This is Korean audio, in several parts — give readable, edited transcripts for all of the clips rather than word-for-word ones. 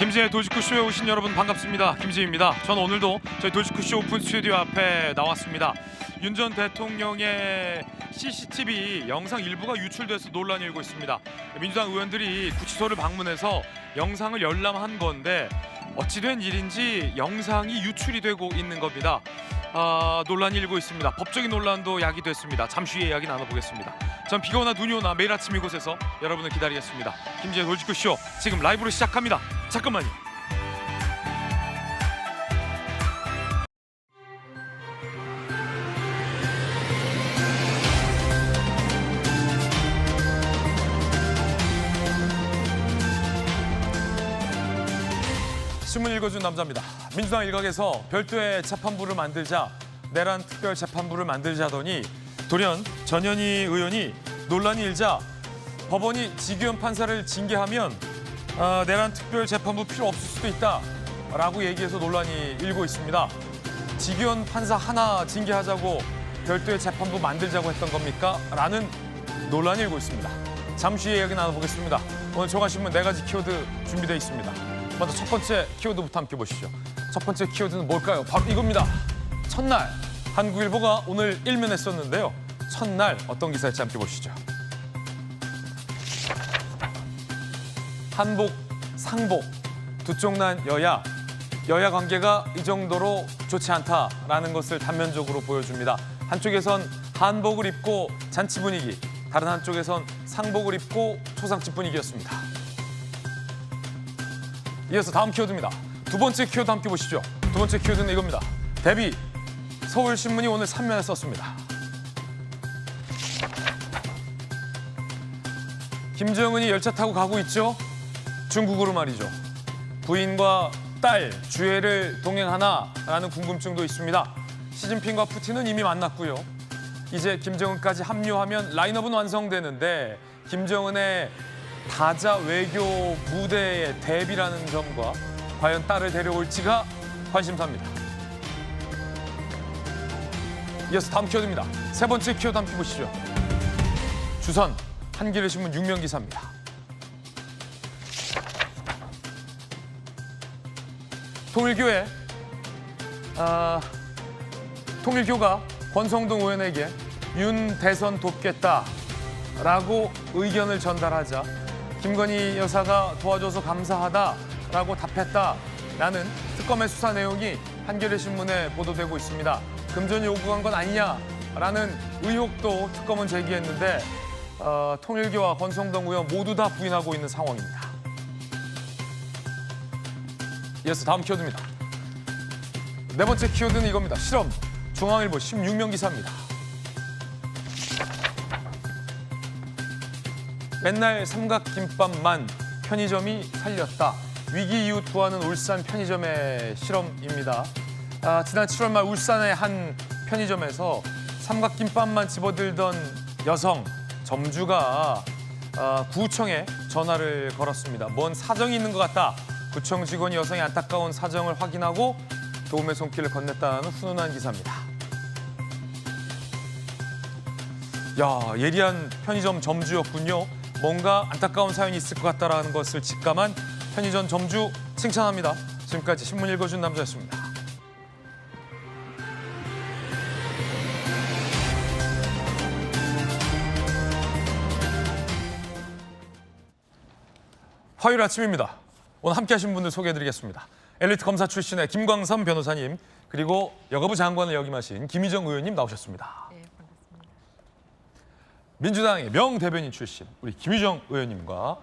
김지의 돌직구쇼에 오신 여러분 반갑습니다. 김지입니다. 저는 오늘도 저희 돌직구쇼 오픈 스튜디오 앞에 나왔습니다. 윤 전 대통령의 CCTV 영상 일부가 유출돼서 논란이 일고 있습니다. 민주당 의원들이 구치소를 방문해서 영상을 열람한 건데 어찌된 일인지 영상이 유출이 되고 있는 겁니다. 논란이 일고 있습니다. 법적인 논란도 야기됐습니다. 잠시 후에 이야기 나눠보겠습니다. 전 비가 오나 눈이 오나 매일 아침 이곳에서 여러분을 기다리겠습니다. 김지의 돌직구쇼 지금 라이브로 시작합니다. 잠깐만요. 신문 읽어준 남자입니다. 민주당 일각에서 별도의 재판부를 만들자, 내란 특별 재판부를 만들자더니 돌연 전현희 의원이 논란이 일자 법원이 지규현 판사를 징계하면 내란 특별 재판부 필요 없을 수도 있다라고 얘기해서 논란이 일고 있습니다. 지규현 판사 하나 징계하자고 별도의 재판부 만들자고 했던 겁니까? 라는 논란이 일고 있습니다. 잠시 후에 이야기 나눠보겠습니다. 오늘 종합신문 4가지 키워드 준비되어 있습니다. 먼저 첫 번째 키워드부터 함께 보시죠. 첫 번째 키워드는 뭘까요? 바로 이겁니다. 첫날, 한국일보가 오늘 일면에 썼는데요. 첫날 어떤 기사일지 함께 보시죠. 한복, 상복, 두 쪽 난 여야 관계가 이 정도로 좋지 않다라는 것을 단면적으로 보여줍니다. 한쪽에선 한복을 입고 잔치 분위기, 다른 한쪽에선 상복을 입고 초상집 분위기였습니다. 이어서 다음 키워드입니다. 두 번째 키워드 함께 보시죠. 두 번째 키워드는 이겁니다. 대비, 서울신문이 오늘 3면에 썼습니다. 김정은이 열차 타고 가고 있죠? 중국으로 말이죠. 부인과 딸, 주애를 동행하나라는 궁금증도 있습니다. 시진핑과 푸틴은 이미 만났고요. 이제 김정은까지 합류하면 라인업은 완성되는데 김정은의 다자 외교 무대의 대비라는 점과 과연 딸을 데려올지가 관심사입니다. 이어서 다음 키워드입니다. 세 번째 키워드 함께 보시죠. 주선, 한겨레신문 6면 기사입니다. 통일교가 권성동 의원에게 윤 대선 돕겠다라고 의견을 전달하자 김건희 여사가 도와줘서 감사하다라고 답했다라는 특검의 수사 내용이 한겨레신문에 보도되고 있습니다. 금전이 요구한 건 아니냐라는 의혹도 특검은 제기했는데 통일교와 권성동 의원 모두 다 부인하고 있는 상황입니다. 이어서 다음 키워드입니다. 네 번째 키워드는 이겁니다. 실험, 중앙일보 16면 기사입니다. 맨날 삼각김밥만 편의점이 살렸다. 위기 이후 구하는 울산 편의점의 실험입니다. 지난 7월 말 울산의 한 편의점에서 삼각김밥만 집어들던 여성, 점주가 구청에 전화를 걸었습니다. 뭔 사정이 있는 것 같다. 구청 직원이 여성의 안타까운 사정을 확인하고 도움의 손길을 건넸다는 훈훈한 기사입니다. 야, 예리한 편의점 점주였군요. 뭔가 안타까운 사연이 있을 것 같다라는 것을 직감한 편의점 점주 칭찬합니다. 지금까지 신문 읽어준 남자였습니다. 화요일 아침입니다. 오늘 함께하신 분들 소개해드리겠습니다. 엘리트 검사 출신의 김광삼 변호사님, 그리고 여가부 장관을 역임하신 김희정 의원님 나오셨습니다. 네, 반갑습니다. 민주당의 명대변인 출신 우리 김희정 의원님과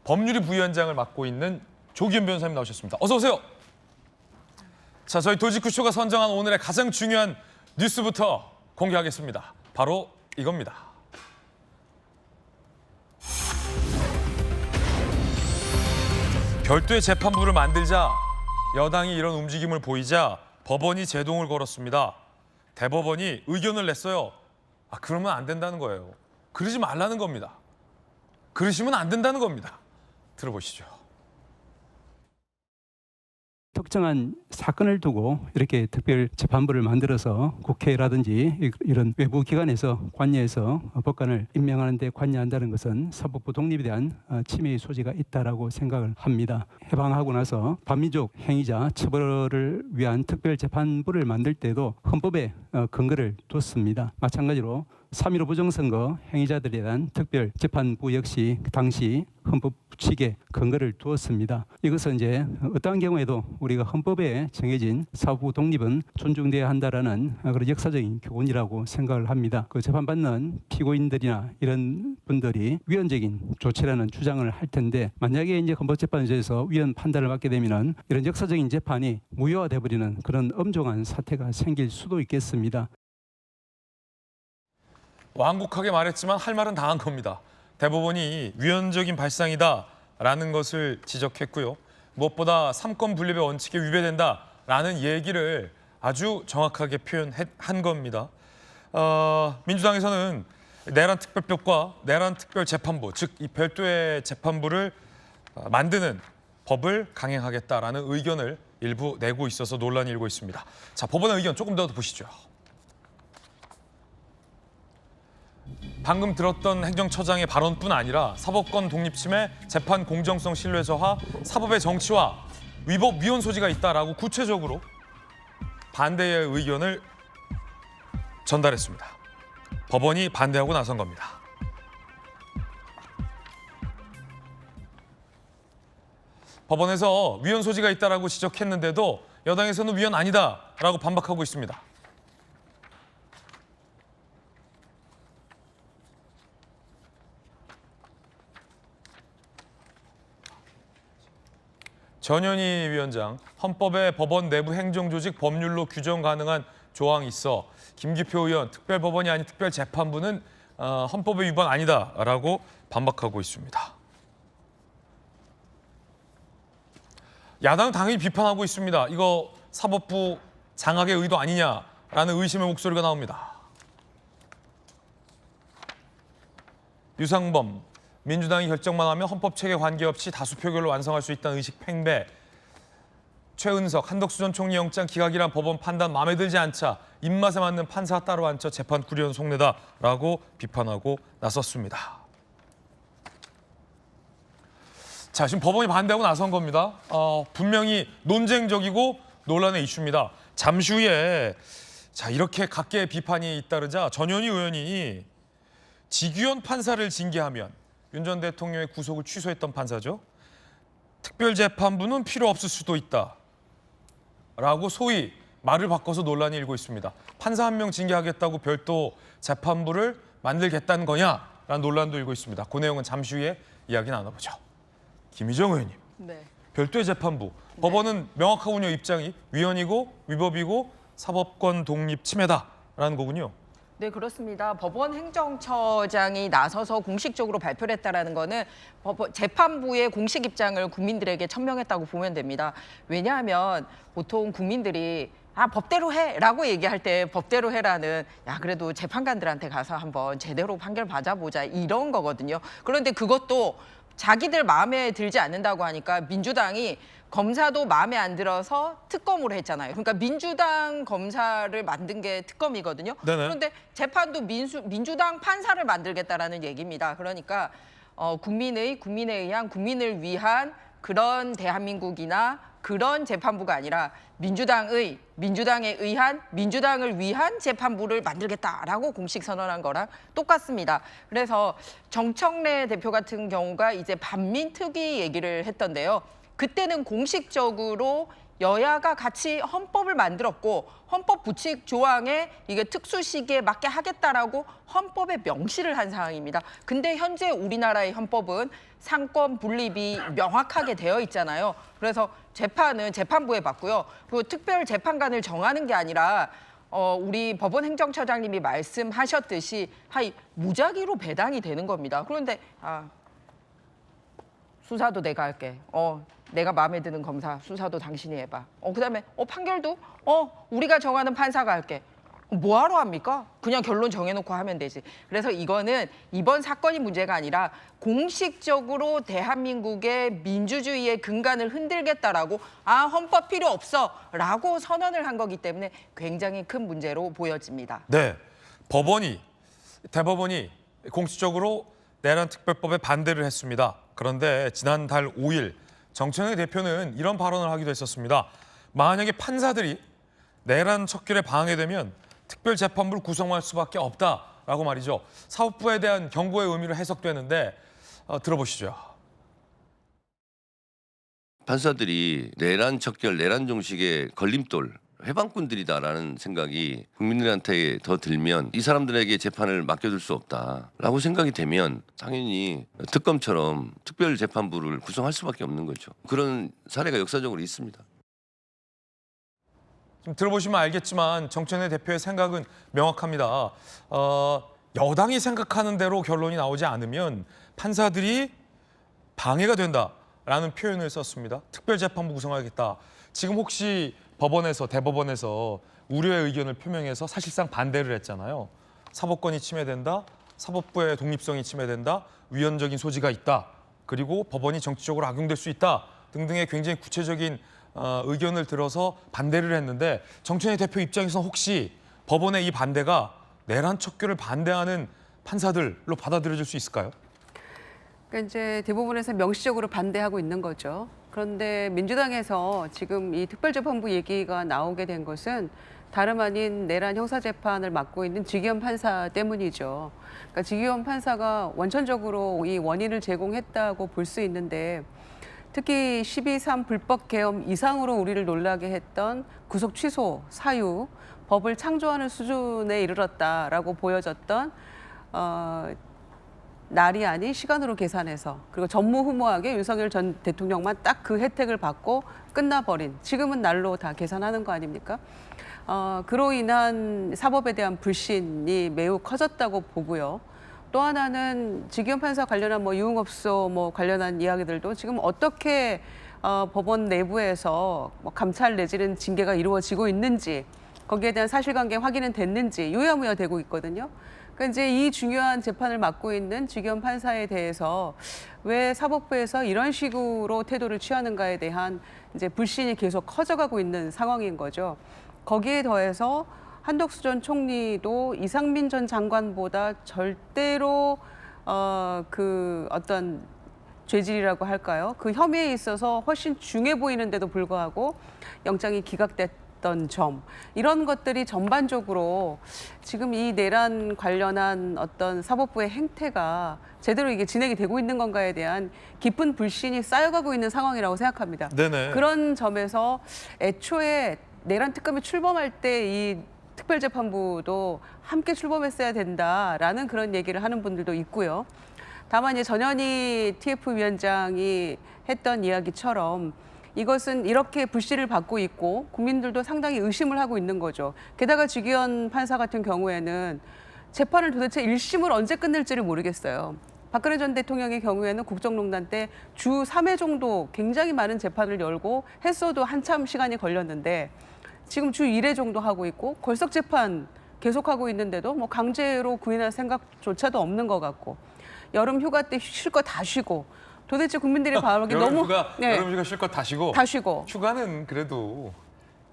법률위 부위원장을 맡고 있는 조기현 변호사님 나오셨습니다. 어서 오세요. 자, 저희 돌직구쇼가 선정한 오늘의 가장 중요한 뉴스부터 공개하겠습니다. 바로 이겁니다. 별도의 재판부를 만들자 여당이 이런 움직임을 보이자 법원이 제동을 걸었습니다. 대법원이 의견을 냈어요. 그러면 안 된다는 거예요. 그러지 말라는 겁니다. 그러시면 안 된다는 겁니다. 들어보시죠. 특정한 사건을 두고 이렇게 특별재판부를 만들어서 국회라든지 이런 외부 기관에서 관여해서 법관을 임명하는 데 관여한다는 것은 사법부 독립에 대한 침해의 소지가 있다라고 생각을 합니다. 해방하고 나서 반민족 행위자 처벌을 위한 특별재판부를 만들 때도 헌법에 근거를 뒀습니다. 마찬가지로 3.15 부정선거 행위자들에 대한 특별재판부 역시 당시 헌법 규칙에 근거를 두었습니다. 이것은 이제 어떠한 경우에도 우리가 헌법에 정해진 사법부 독립은 존중돼야 한다라는 그런 역사적인 교훈이라고 생각을 합니다. 그 재판받는 피고인들이나 이런 분들이 위헌적인 조치라는 주장을 할 텐데 만약에 이제 헌법재판소에서 위헌 판단을 받게 되면은 이런 역사적인 재판이 무효화돼 버리는 그런 엄중한 사태가 생길 수도 있겠습니다. 완곡하게 말했지만 할 말은 다 한 겁니다. 대법원이 위헌적인 발상이다라는 것을 지적했고요. 무엇보다 삼권 분립의 원칙에 위배된다라는 얘기를 아주 정확하게 표현한 겁니다. 민주당에서는 내란 특별법과 내란 특별재판부, 즉 이 별도의 재판부를 만드는 법을 강행하겠다라는 의견을 일부 내고 있어서 논란이 일고 있습니다. 자, 법원의 의견 조금 더 보시죠. 방금 들었던 행정처장의 발언뿐 아니라 사법권 독립침해, 재판 공정성 신뢰 저하, 사법의 정치화, 위법 위헌 소지가 있다라고 구체적으로 반대의 의견을 전달했습니다. 법원이 반대하고 나선 겁니다. 법원에서 위헌 소지가 있다라고 지적했는데도 여당에서는 위헌 아니다라고 반박하고 있습니다. 전현희 위원장, 헌법에 법원 내부 행정조직 법률로 규정 가능한 조항이 있어 김기표 의원, 특별법원이 아닌 특별재판부는 헌법의 위반 아니다라고 반박하고 있습니다. 야당은 당연히 비판하고 있습니다. 이거 사법부 장악의 의도 아니냐라는 의심의 목소리가 나옵니다. 유상범, 민주당이 결정만 하면 헌법 체계 관계없이 다수 표결로 완성할 수 있다는 의식 팽배. 최은석, 한덕수 전 총리 영장 기각이란 법원 판단 마음에 들지 않자 입맛에 맞는 판사 따로 앉혀 재판 구려는 속내다라고 비판하고 나섰습니다. 자, 지금 법원이 반대하고 나선 겁니다. 분명히 논쟁적이고 논란의 이슈입니다. 잠시 후에 자 이렇게 각계의 비판이 잇따르자 전현희 의원이 지규현 판사를 징계하면 윤 전 대통령의 구속을 취소했던 판사죠. 특별재판부는 필요 없을 수도 있다라고 소위 말을 바꿔서 논란이 일고 있습니다. 판사 한 명 징계하겠다고 별도 재판부를 만들겠다는 거냐라는 논란도 일고 있습니다. 그 내용은 잠시 후에 이야기 나눠보죠. 김희정 의원님, 네. 별도의 재판부. 법원은 명확하군요. 입장이 위헌이고 위법이고 사법권 독립 침해다라는 거군요. 네, 그렇습니다. 법원 행정처장이 나서서 공식적으로 발표를 했다는 거는 재판부의 공식 입장을 국민들에게 천명했다고 보면 됩니다. 왜냐하면 보통 국민들이 법대로 해라고 얘기할 때 법대로 해라는 그래도 재판관들한테 가서 한번 제대로 판결 받아보자 이런 거거든요. 그런데 그것도 자기들 마음에 들지 않는다고 하니까 민주당이 검사도 마음에 안 들어서 특검으로 했잖아요. 그러니까 민주당 검사를 만든 게 특검이거든요. 네네. 그런데 재판도 민주당 판사를 만들겠다라는 얘기입니다. 그러니까 국민에 의한 국민을 위한 그런 대한민국이나 그런 재판부가 아니라 민주당에 의한 민주당을 위한 재판부를 만들겠다라고 공식 선언한 거랑 똑같습니다. 그래서 정청래 대표 같은 경우가 이제 반민특위 얘기를 했던데요. 그때는 공식적으로 여야가 같이 헌법을 만들었고 헌법 부칙 조항에 이게 특수 시기에 맞게 하겠다라고 헌법에 명시를 한 사항입니다. 근데 현재 우리나라의 헌법은 상권 분립이 명확하게 되어 있잖아요. 그래서 재판은 재판부에 받고요. 그리고 특별 재판관을 정하는 게 아니라 우리 법원 행정처장님이 말씀하셨듯이 무작위로 배당이 되는 겁니다. 그런데 수사도 내가 할게. 내가 마음에 드는 검사 수사도 당신이 해봐. 그다음에 판결도 우리가 정하는 판사가 할게. 뭐하러 합니까? 그냥 결론 정해놓고 하면 되지. 그래서 이거는 이번 사건이 문제가 아니라 공식적으로 대한민국의 민주주의의 근간을 흔들겠다라고 헌법 필요 없어라고 선언을 한 거기 때문에 굉장히 큰 문제로 보여집니다. 네, 대법원이 공식적으로 내란 특별법에 반대를 했습니다. 그런데 지난달 5일 정청래 대표는 이런 발언을 하기도 했었습니다. 만약에 판사들이 내란 척결에 방해되면 특별재판부를 구성할 수밖에 없다라고 말이죠. 사법부에 대한 경고의 의미로 해석되는데 들어보시죠. 판사들이 내란 척결, 내란 종식의 걸림돌, 해방꾼들이다라는 생각이 국민들한테 더 들면 이 사람들에게 재판을 맡겨둘 수 없다라고 생각이 되면 당연히 특검처럼 특별재판부를 구성할 수밖에 없는 거죠. 그런 사례가 역사적으로 있습니다. 좀 들어보시면 알겠지만 정청래 대표의 생각은 명확합니다. 여당이 생각하는 대로 결론이 나오지 않으면 판사들이 방해가 된다라는 표현을 썼습니다. 특별재판부 구성하겠다. 지금 혹시 대법원에서 우려의 의견을 표명해서 사실상 반대를 했잖아요. 사법권이 침해된다, 사법부의 독립성이 침해된다, 위헌적인 소지가 있다, 그리고 법원이 정치적으로 악용될 수 있다 등등의 굉장히 구체적인 의견을 들어서 반대를 했는데 정청래 대표 입장에서는 혹시 법원의 이 반대가 내란 척결을 반대하는 판사들로 받아들여질 수 있을까요? 그러니까 이제 대부분에서 명시적으로 반대하고 있는 거죠. 그런데 민주당에서 지금 이 특별재판부 얘기가 나오게 된 것은 다름 아닌 내란 형사재판을 맡고 있는 지기현 판사 때문이죠. 그러니까 지기현 판사가 원천적으로 이 원인을 제공했다고 볼 수 있는데 특히 12.3 불법 계엄 이상으로 우리를 놀라게 했던 구속 취소, 사유, 법을 창조하는 수준에 이르렀다라고 보여졌던 날이 아닌 시간으로 계산해서 그리고 전무후무하게 윤석열 전 대통령만 딱 그 혜택을 받고 끝나버린 지금은 날로 다 계산하는 거 아닙니까? 그로 인한 사법에 대한 불신이 매우 커졌다고 보고요. 또 하나는 지기현 판사 관련한 유흥업소 관련한 이야기들도 지금 어떻게 법원 내부에서 감찰 내지는 징계가 이루어지고 있는지 거기에 대한 사실관계 확인은 됐는지 유야무야 되고 있거든요. 그러니까 이제 이 중요한 재판을 맡고 있는 지기현 판사에 대해서 왜 사법부에서 이런 식으로 태도를 취하는가에 대한 이제 불신이 계속 커져가고 있는 상황인 거죠. 거기에 더해서 한덕수 전 총리도 이상민 전 장관보다 절대로 그 어떤 죄질이라고 할까요? 그 혐의에 있어서 훨씬 중해 보이는데도 불구하고 영장이 기각됐던 점, 이런 것들이 전반적으로 지금 이 내란 관련한 어떤 사법부의 행태가 제대로 이게 진행이 되고 있는 건가에 대한 깊은 불신이 쌓여가고 있는 상황이라고 생각합니다. 네네. 그런 점에서 애초에 내란 특검이 출범할 때 이 특별재판부도 함께 출범했어야 된다라는 그런 얘기를 하는 분들도 있고요. 다만 이제 전현희 TF위원장이 했던 이야기처럼 이것은 이렇게 불씨를 받고 있고 국민들도 상당히 의심을 하고 있는 거죠. 게다가 지기현 판사 같은 경우에는 재판을 도대체 1심을 언제 끝낼지를 모르겠어요. 박근혜 전 대통령의 경우에는 국정농단 때 주 3회 정도 굉장히 많은 재판을 열고 했어도 한참 시간이 걸렸는데 지금 주 1회 정도 하고 있고 걸석 재판 계속하고 있는데도 강제로 구인할 생각조차도 없는 것 같고 여름 휴가 때 쉴 거 다 쉬고 도대체 국민들이 바라기 너무 여름 휴가 쉴 거 다 쉬고 휴가는 그래도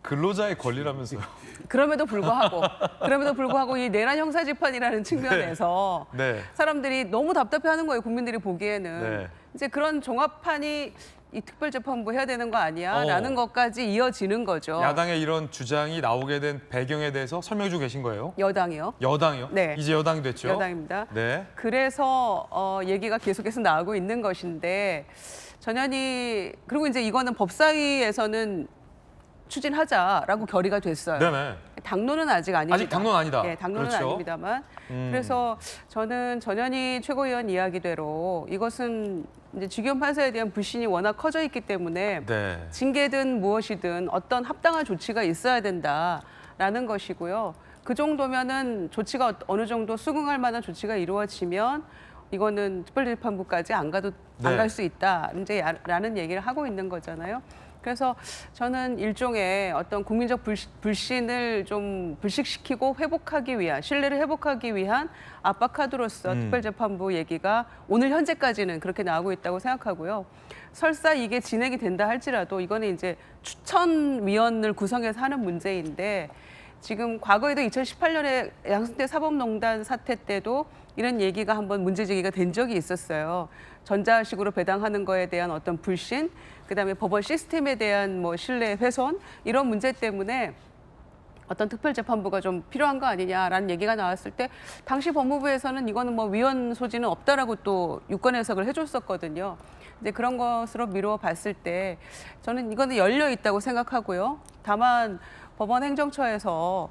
근로자의 권리라면서요. 그럼에도 불구하고 이 내란 형사 재판이라는 측면에서 네. 사람들이 너무 답답해하는 거예요. 국민들이 보기에는 네. 이제 그런 종합판이 이 특별재판부 해야 되는 거 아니야?라는 것까지 이어지는 거죠. 야당의 이런 주장이 나오게 된 배경에 대해서 설명해 주고 계신 거예요? 여당이요? 여당이요? 네. 이제 여당이 됐죠? 여당입니다. 네. 그래서 얘기가 계속해서 나오고 있는 것인데 전현희 그리고 이제 이거는 법사위에서는 추진하자라고 결의가 됐어요. 네네. 당론은 아직 아닙니다. 아직 당론 아니다. 네, 당론은 그렇죠. 아닙니다만. 그래서 저는 전현희 최고위원 이야기대로 이것은 이제 지기현 판사에 대한 불신이 워낙 커져 있기 때문에 네. 징계든 무엇이든 어떤 합당한 조치가 있어야 된다라는 것이고요. 그 정도면은 조치가 어느 정도 수긍할 만한 조치가 이루어지면 이거는 특별재판부까지 안 가도 안 네. 갈 수 있다. 이제 라는 얘기를 하고 있는 거잖아요. 그래서 저는 일종의 어떤 국민적 불신을 좀 불식시키고 회복하기 위한, 신뢰를 회복하기 위한 압박 카드로서 특별재판부 얘기가 오늘 현재까지는 그렇게 나오고 있다고 생각하고요. 설사 이게 진행이 된다 할지라도 이거는 이제 추천위원을 구성해서 하는 문제인데, 지금 과거에도 2018년에 양승태 사법농단 사태 때도 이런 얘기가 한번 문제 제기가 된 적이 있었어요. 전자식으로 배당하는 거에 대한 어떤 불신, 그다음에 법원 시스템에 대한 뭐 신뢰 훼손, 이런 문제 때문에 어떤 특별재판부가 좀 필요한 거 아니냐라는 얘기가 나왔을 때, 당시 법무부에서는 이거는 뭐 위헌 소지는 없다라고 또 유권 해석을 해줬었거든요. 이제 그런 것으로 미루어 봤을 때 저는 이거는 열려 있다고 생각하고요. 다만 법원 행정처에서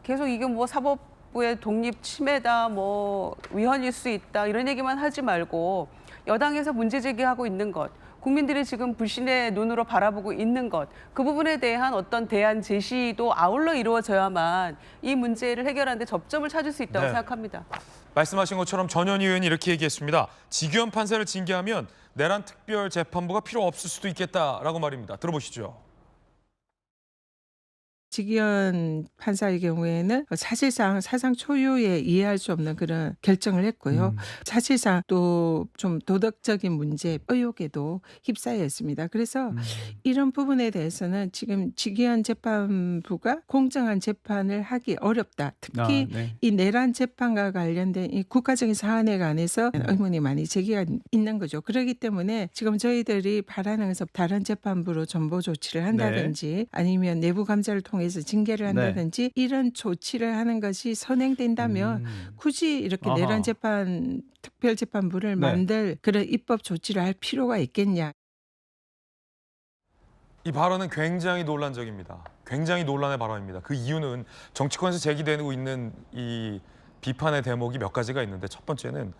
계속 이게 뭐 사법부의 독립 침해다, 뭐 위헌일 수 있다, 이런 얘기만 하지 말고 여당에서 문제 제기하고 있는 것, 국민들이 지금 불신의 눈으로 바라보고 있는 것, 그 부분에 대한 어떤 대안 제시도 아울러 이루어져야만 이 문제를 해결하는 데 접점을 찾을 수 있다고 생각합니다. 말씀하신 것처럼 전현희 의원이 이렇게 얘기했습니다. 지기현 판사를 징계하면 내란 특별 재판부가 필요 없을 수도 있겠다라고 말입니다. 들어보시죠. 지기현 판사의 경우에는 사실상 사상 초유에 이해할 수 없는 그런 결정을 했고요. 사실상 또 좀 도덕적인 문제, 의혹에도 휩싸여 있습니다. 그래서 이런 부분에 대해서는 지금 지기현 재판부가 공정한 재판을 하기 어렵다. 특히 이 내란 재판과 관련된 이 국가적인 사안에 관해서 의문이 많이 제기가 있는 거죠. 그렇기 때문에 지금 저희들이 바라는 것은 다른 재판부로 전보 조치를 한다든지 아니면 내부 감사를 통해서 징계를 한다든지 이런 조치를 하는 것이 선행된다면 굳이 이렇게 내란 재판 특별재판부를 만들 그런 입법 조치를 할 필요가 있겠냐. 이 발언은 굉장히 논란적입니다. 굉장히 논란의 발언입니다. 그 이유는 정치권에서 제기되고 있는 이 비판의 대목이 몇 가지가 있는데, 첫 번째는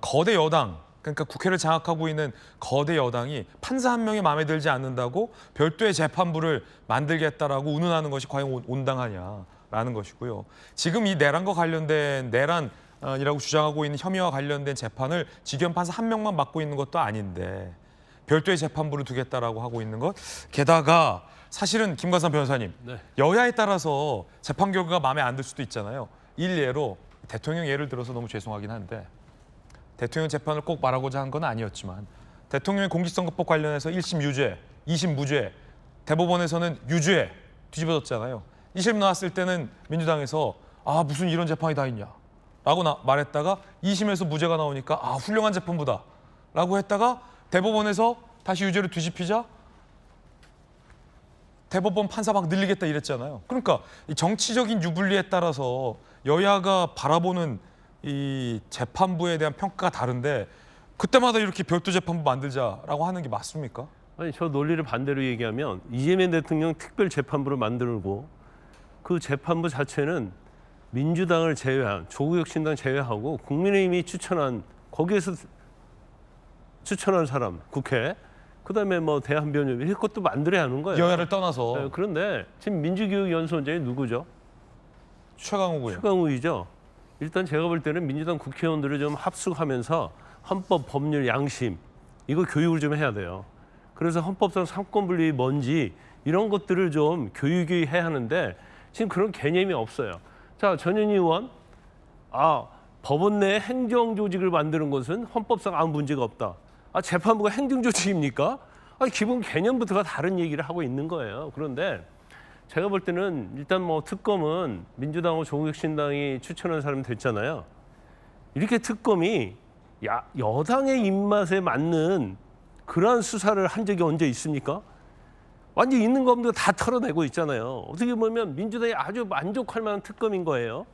거대 여당, 그러니까 국회를 장악하고 있는 거대 여당이 판사 한 명이 마음에 들지 않는다고 별도의 재판부를 만들겠다라고 운운하는 것이 과연 온당하냐라는 것이고요. 지금 이 내란과 관련된 내란이라고 주장하고 있는 혐의와 관련된 재판을 지기현 판사 한 명만 맡고 있는 것도 아닌데 별도의 재판부를 두겠다라고 하고 있는 것. 게다가 사실은 김관삼 변호사님, 여야에 따라서 재판 결과가 마음에 안 들 수도 있잖아요. 일례로 대통령 예를 들어서 너무 죄송하긴 한데, 대통령 재판을 꼭 말하고자 한 건 아니었지만 대통령의 공직선거법 관련해서 1심 유죄, 2심 무죄, 대법원에서는 유죄 뒤집어졌잖아요. 1심 나왔을 때는 민주당에서 무슨 이런 재판이 다 있냐 라고 말했다가 2심에서 무죄가 나오니까 훌륭한 재판부다 라고 했다가 대법원에서 다시 유죄를 뒤집히자 대법원 판사 막 늘리겠다 이랬잖아요. 그러니까 이 정치적인 유불리에 따라서 여야가 바라보는 이 재판부에 대한 평가가 다른데, 그때마다 이렇게 별도 재판부 만들자라고 하는 게 맞습니까? 아니, 저 논리를 반대로 얘기하면 이재명 대통령 특별 재판부를 만들고 그 재판부 자체는 민주당을 제외한, 조국혁신당 제외하고 국민의힘이 추천한, 거기에서 추천한 사람, 국회, 그다음에 뭐 대한변협, 이것도 만들어야 하는 거예요. 여야를 떠나서. 네, 그런데 지금 민주기획연수원장이 누구죠? 최강욱이요. 최강욱이죠. 일단 제가 볼 때는 민주당 국회의원들을 좀 합숙하면서 헌법, 법률, 양심, 이거 교육을 좀 해야 돼요. 그래서 헌법상 삼권분립이 뭔지 이런 것들을 좀 교육이 해야 하는데 지금 그런 개념이 없어요. 자, 전현희 의원, 법원 내 행정조직을 만드는 것은 헌법상 아무 문제가 없다. 재판부가 행정조직입니까? 기본 개념부터가 다른 얘기를 하고 있는 거예요. 그런데 제가 볼 때는 일단 뭐 특검은 민주당하고 조국혁신당이 추천한 사람이 됐잖아요. 이렇게 특검이 여당의 입맛에 맞는 그러한 수사를 한 적이 언제 있습니까? 완전 있는 거 없는 거 다 털어내고 있잖아요. 어떻게 보면 민주당이 아주 만족할 만한 특검인 거예요.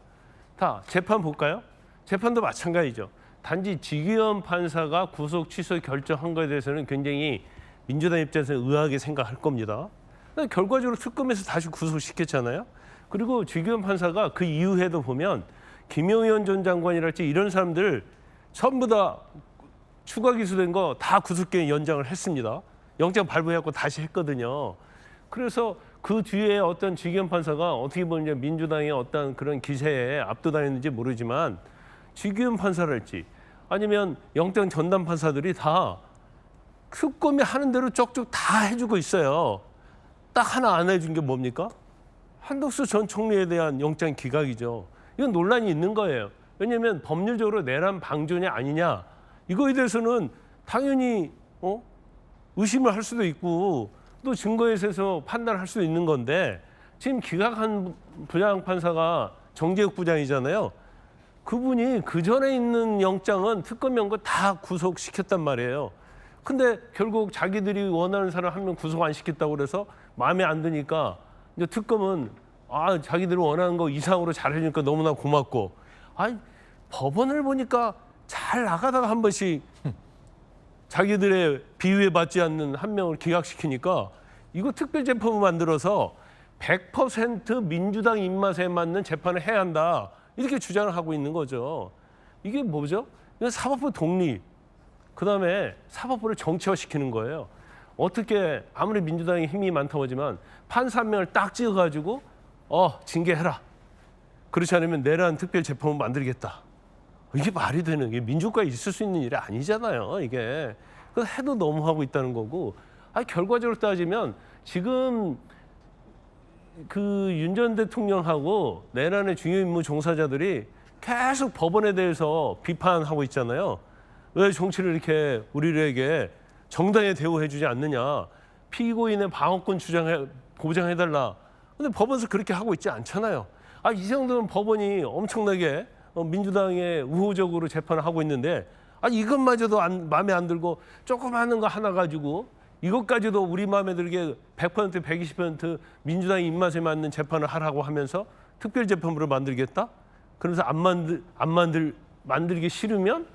다 재판 볼까요? 재판도 마찬가지죠. 단지 지기현 판사가 구속 취소 결정한 것에 대해서는 굉장히 민주당 입장에서 의아하게 생각할 겁니다. 결과적으로 특검에서 다시 구속시켰잖아요. 그리고 지기현 판사가 그 이후에도 보면 김용현 전 장관이랄지 이런 사람들 전부 다 추가 기소된 거 다 구속기간 연장을 했습니다. 영장 발부해갖고 다시 했거든요. 그래서 그 뒤에 어떤 지기현 판사가 어떻게 보면 민주당의 어떤 그런 기세에 압도당했는지 모르지만 지기현 판사랄지 아니면 영장 전담 판사들이 다 특검이 하는 대로 쪽쪽 다 해주고 있어요. 딱 하나 안 해준 게 뭡니까? 한덕수 전 총리에 대한 영장 기각이죠. 이건 논란이 있는 거예요. 왜냐하면 법률적으로 내란 방조냐 아니냐 이거에 대해서는 당연히 의심을 할 수도 있고 또 증거에 대해서 판단할 수도 있는 건데 지금 기각한 부장판사가 정재욱 부장이잖아요. 그분이 그 전에 있는 영장은 특검 연구 다 구속시켰단 말이에요. 근데 결국 자기들이 원하는 사람 한 명 구속 안 시켰다고 그래서 마음에 안 드니까 이제 특검은 자기들이 원하는 거 이상으로 잘해주니까 너무나 고맙고 법원을 보니까 잘 나가다가 한 번씩 자기들의 비위에 맞지 않는 한 명을 기각시키니까 이거 특별재판을 만들어서 100% 민주당 입맛에 맞는 재판을 해야 한다. 이렇게 주장을 하고 있는 거죠. 이게 뭐죠? 이건 사법부 독립, 그다음에 사법부를 정치화시키는 거예요. 어떻게 아무리 민주당이 힘이 많다고 하지만 판사 한 명을 딱 찍어가지고 징계해라. 그렇지 않으면 내란 특별재판을 만들겠다. 이게 말이 되는 게 민주국가에 있을 수 있는 일이 아니잖아요. 이게. 그래서 해도 너무 하고 있다는 거고 결과적으로 따지면 지금 그 윤 전 대통령하고 내란의 중요 임무 종사자들이 계속 법원에 대해서 비판하고 있잖아요. 왜 정치를 이렇게 우리에게 정당에 대우해주지 않느냐. 피고인의 방어권 보장해달라. 근데 법원에서 그렇게 하고 있지 않잖아요. 이 정도면 법원이 엄청나게 민주당에 우호적으로 재판을 하고 있는데 이것마저도 마음에 안 들고 조그마한 거 하나 가지고 이것까지도 우리 마음에 들게 100% 120% 민주당의 입맛에 맞는 재판을 하라고 하면서 특별재판부를 만들겠다? 그래서 만들기 싫으면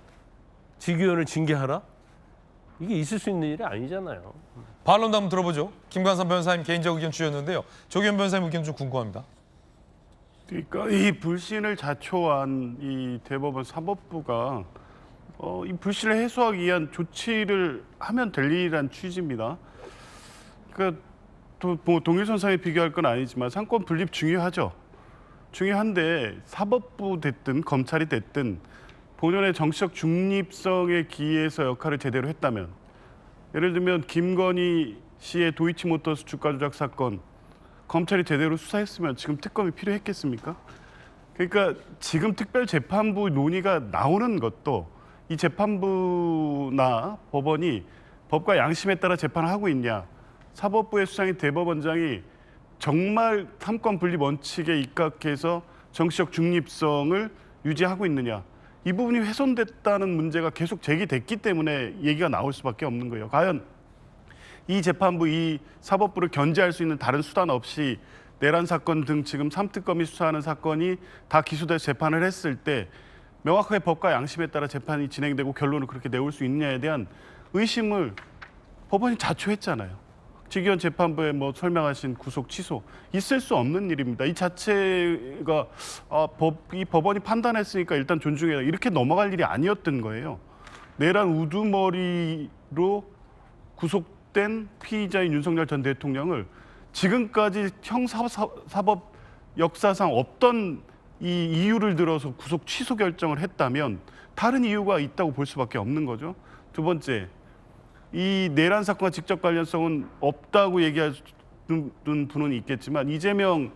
지기현을 징계하라? 이게 있을 수 있는 일이 아니잖아요. 반론도 한번 들어보죠. 김관삼 변호사님 개인적 의견 주셨는데요. 조기현 변호사님 의견 좀 궁금합니다. 그러니까 이 불신을 자초한 이 대법원 사법부가 이 불신을 해소하기 위한 조치를 하면 될 일이란 취지입니다. 그러니까 뭐 동일선상에 비교할 건 아니지만 상권 분립 중요하죠. 중요한데 사법부 됐든 검찰이 됐든 본연의 정치적 중립성에 기해서 역할을 제대로 했다면, 예를 들면 김건희 씨의 도이치모터스 주가 조작 사건 검찰이 제대로 수사했으면 지금 특검이 필요했겠습니까? 그러니까 지금 특별재판부 논의가 나오는 것도 이 재판부나 법원이 법과 양심에 따라 재판을 하고 있냐, 사법부의 수장인 대법원장이 정말 삼권 분립 원칙에 입각해서 정치적 중립성을 유지하고 있느냐, 이 부분이 훼손됐다는 문제가 계속 제기됐기 때문에 얘기가 나올 수밖에 없는 거예요. 과연 이 재판부, 이 사법부를 견제할 수 있는 다른 수단 없이 내란 사건 등 지금 3특검이 수사하는 사건이 다 기소돼서 재판을 했을 때 명확하게 법과 양심에 따라 재판이 진행되고 결론을 그렇게 내올 수 있느냐에 대한 의심을 법원이 자초했잖아요. 지기현 재판부에 설명하신 구속 취소 있을 수 없는 일입니다. 이 자체가 이 법원이 판단했으니까 일단 존중해라 이렇게 넘어갈 일이 아니었던 거예요. 내란 우두머리로 구속된 피의자인 윤석열 전 대통령을 지금까지 형사사법 역사상 없던 이 이유를 들어서 구속 취소 결정을 했다면 다른 이유가 있다고 볼 수밖에 없는 거죠. 두 번째, 이 내란 사건과 직접 관련성은 없다고 얘기하는 분은 있겠지만 이재명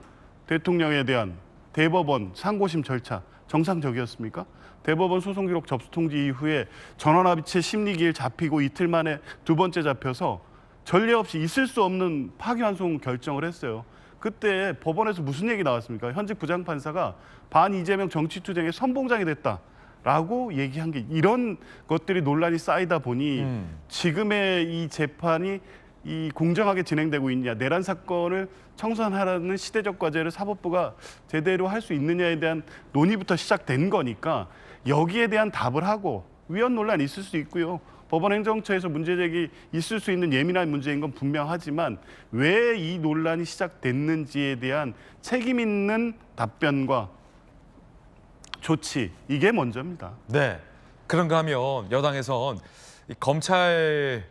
대통령에 대한 대법원 상고심 절차 정상적이었습니까? 대법원 소송 기록 접수 통지 이후에 전원합의체 심리기일 잡히고 이틀 만에 두 번째 잡혀서 전례 없이 있을 수 없는 파기환송 결정을 했어요. 그때 법원에서 무슨 얘기 나왔습니까? 현직 부장판사가 반 이재명 정치투쟁의 선봉장이 됐다라고 얘기한 게, 이런 것들이 논란이 쌓이다 보니 지금의 이 재판이 이 공정하게 진행되고 있냐, 내란 사건을 청산하라는 시대적 과제를 사법부가 제대로 할 수 있느냐에 대한 논의부터 시작된 거니까 여기에 대한 답을 하고, 위헌 논란이 있을 수 있고요. 법원 행정처에서 문제제기 있을 수 있는 예민한 문제인 건 분명하지만 왜 이 논란이 시작됐는지에 대한 책임 있는 답변과 조치, 이게 먼저입니다. 네. 그런가 하면 여당에선 이 검찰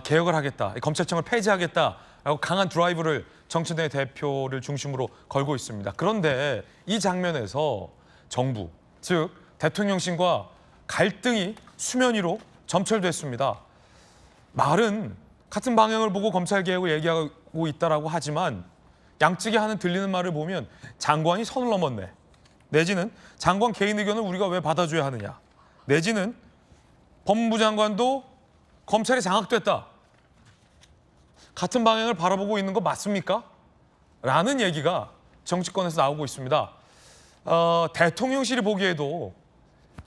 개혁을 하겠다, 이 검찰청을 폐지하겠다라고 강한 드라이브를 정청래 대표를 중심으로 걸고 있습니다. 그런데 이 장면에서 정부, 즉 대통령실과 갈등이 수면 위로 점철됐습니다. 말은 같은 방향을 보고 검찰 개혁을 얘기하고 있다라고 하지만 양측이 하는 들리는 말을 보면 장관이 선을 넘었네. 내지는 장관 개인 의견을 우리가 왜 받아줘야 하느냐. 내지는 법무부 장관도 검찰에 장악됐다. 같은 방향을 바라보고 있는 거 맞습니까? 라는 얘기가 정치권에서 나오고 있습니다. 대통령실이 보기에도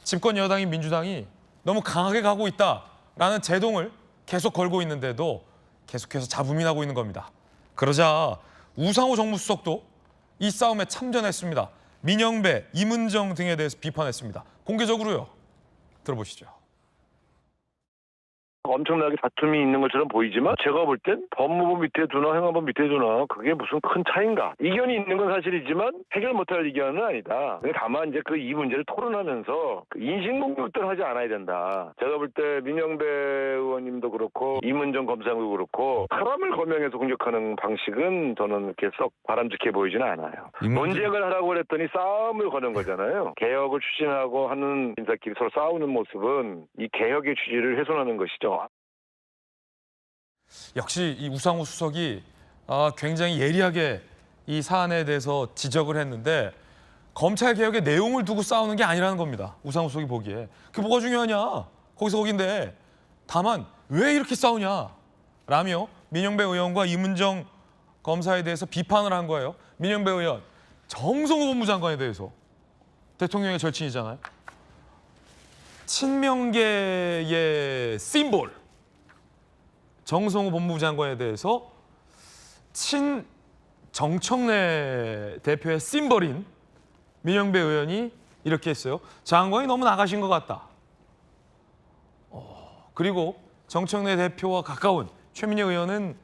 집권 여당인 민주당이 너무 강하게 가고 있다라는 제동을 계속 걸고 있는데도 계속해서 잡음이 나고 있는 겁니다. 그러자 우상호 정무수석도 이 싸움에 참전했습니다. 민영배, 이문정 등에 대해서 비판했습니다. 공개적으로요. 들어보시죠. 엄청나게 다툼이 있는 것처럼 보이지만 제가 볼 땐 법무부 밑에 두나 행안부 밑에 두나 그게 무슨 큰 차이인가. 이견이 있는 건 사실이지만 해결 못할 이견은 아니다. 다만 이제 이 문제를 토론하면서 인신공격들 하지 않아야 된다. 제가 볼 때 민영배 의원님도 그렇고 이문정 검사도 그렇고 사람을 거명해서 공격하는 방식은 저는 그렇게 썩 바람직해 보이지는 않아요. 논쟁을 하라고 그랬더니 싸움을 거는 거잖아요. 개혁을 추진하고 하는 인사끼리 서로 싸우는 모습은 이 개혁의 취지를 훼손하는 것이죠. 역시 이 우상호 수석이 굉장히 예리하게 이 사안에 대해서 지적을 했는데 검찰 개혁의 내용을 두고 싸우는 게 아니라는 겁니다. 우상호 수석이 보기에. 그게 뭐가 중요하냐. 거기서 거긴데. 다만 왜 이렇게 싸우냐. 라며 민영배 의원과 이문정 검사에 대해서 비판을 한 거예요. 민영배 의원, 정성호 법무장관에 대해서. 대통령의 절친이잖아요. 친명계의 심볼. 정성호 법무부 장관에 대해서 정청래 대표의 심벌인 민영배 의원이 이렇게 했어요. 장관이 너무 나가신 것 같다. 그리고 정청래 대표와 가까운 최민희 의원은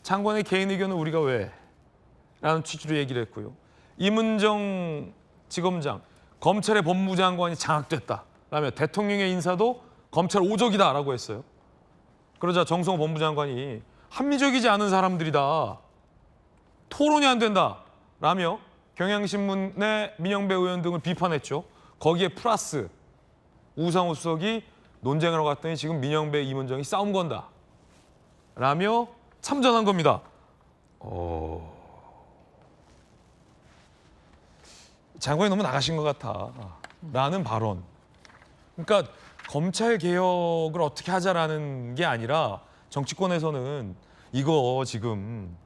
장관의 개인 의견은 우리가 왜? 라는 취지로 얘기를 했고요. 이문정 지검장, 검찰의 법무부 장관이 장악됐다. 라며 대통령의 인사도 검찰 오적이다라고 했어요. 그러자 정성호 법무부 장관이 합리적이지 않은 사람들이다. 토론이 안 된다. 라며 경향신문의 민영배 의원 등을 비판했죠. 거기에 플러스 우상호 수석이 논쟁을 하고 갔더니 지금 민영배, 이문정이 싸움 건다. 라며 참전한 겁니다. 장관이 너무 나가신 것 같아. 라는 발언. 그러니까 검찰 개혁을 어떻게 하자라는 게 아니라 정치권에서는 이거 지금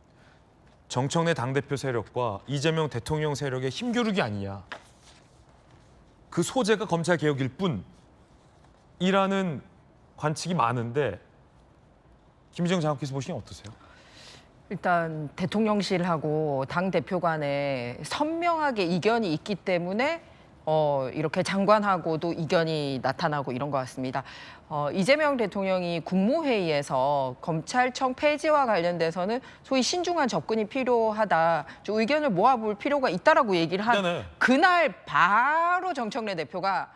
정청래 당대표 세력과 이재명 대통령 세력의 힘겨루기 아니냐. 그 소재가 검찰 개혁일 뿐이라는 관측이 많은데 김희정 장학께서 보시기엔 어떠세요? 일단 대통령실하고 당대표 간에 선명하게 이견이 있기 때문에 이렇게 장관하고도 이견이 나타나고 이런 것 같습니다. 이재명 대통령이 국무회의에서 검찰청 폐지와 관련돼서는 소위 신중한 접근이 필요하다. 좀 의견을 모아볼 필요가 있다라고 얘기를 한 네네. 그날 바로 정청래 대표가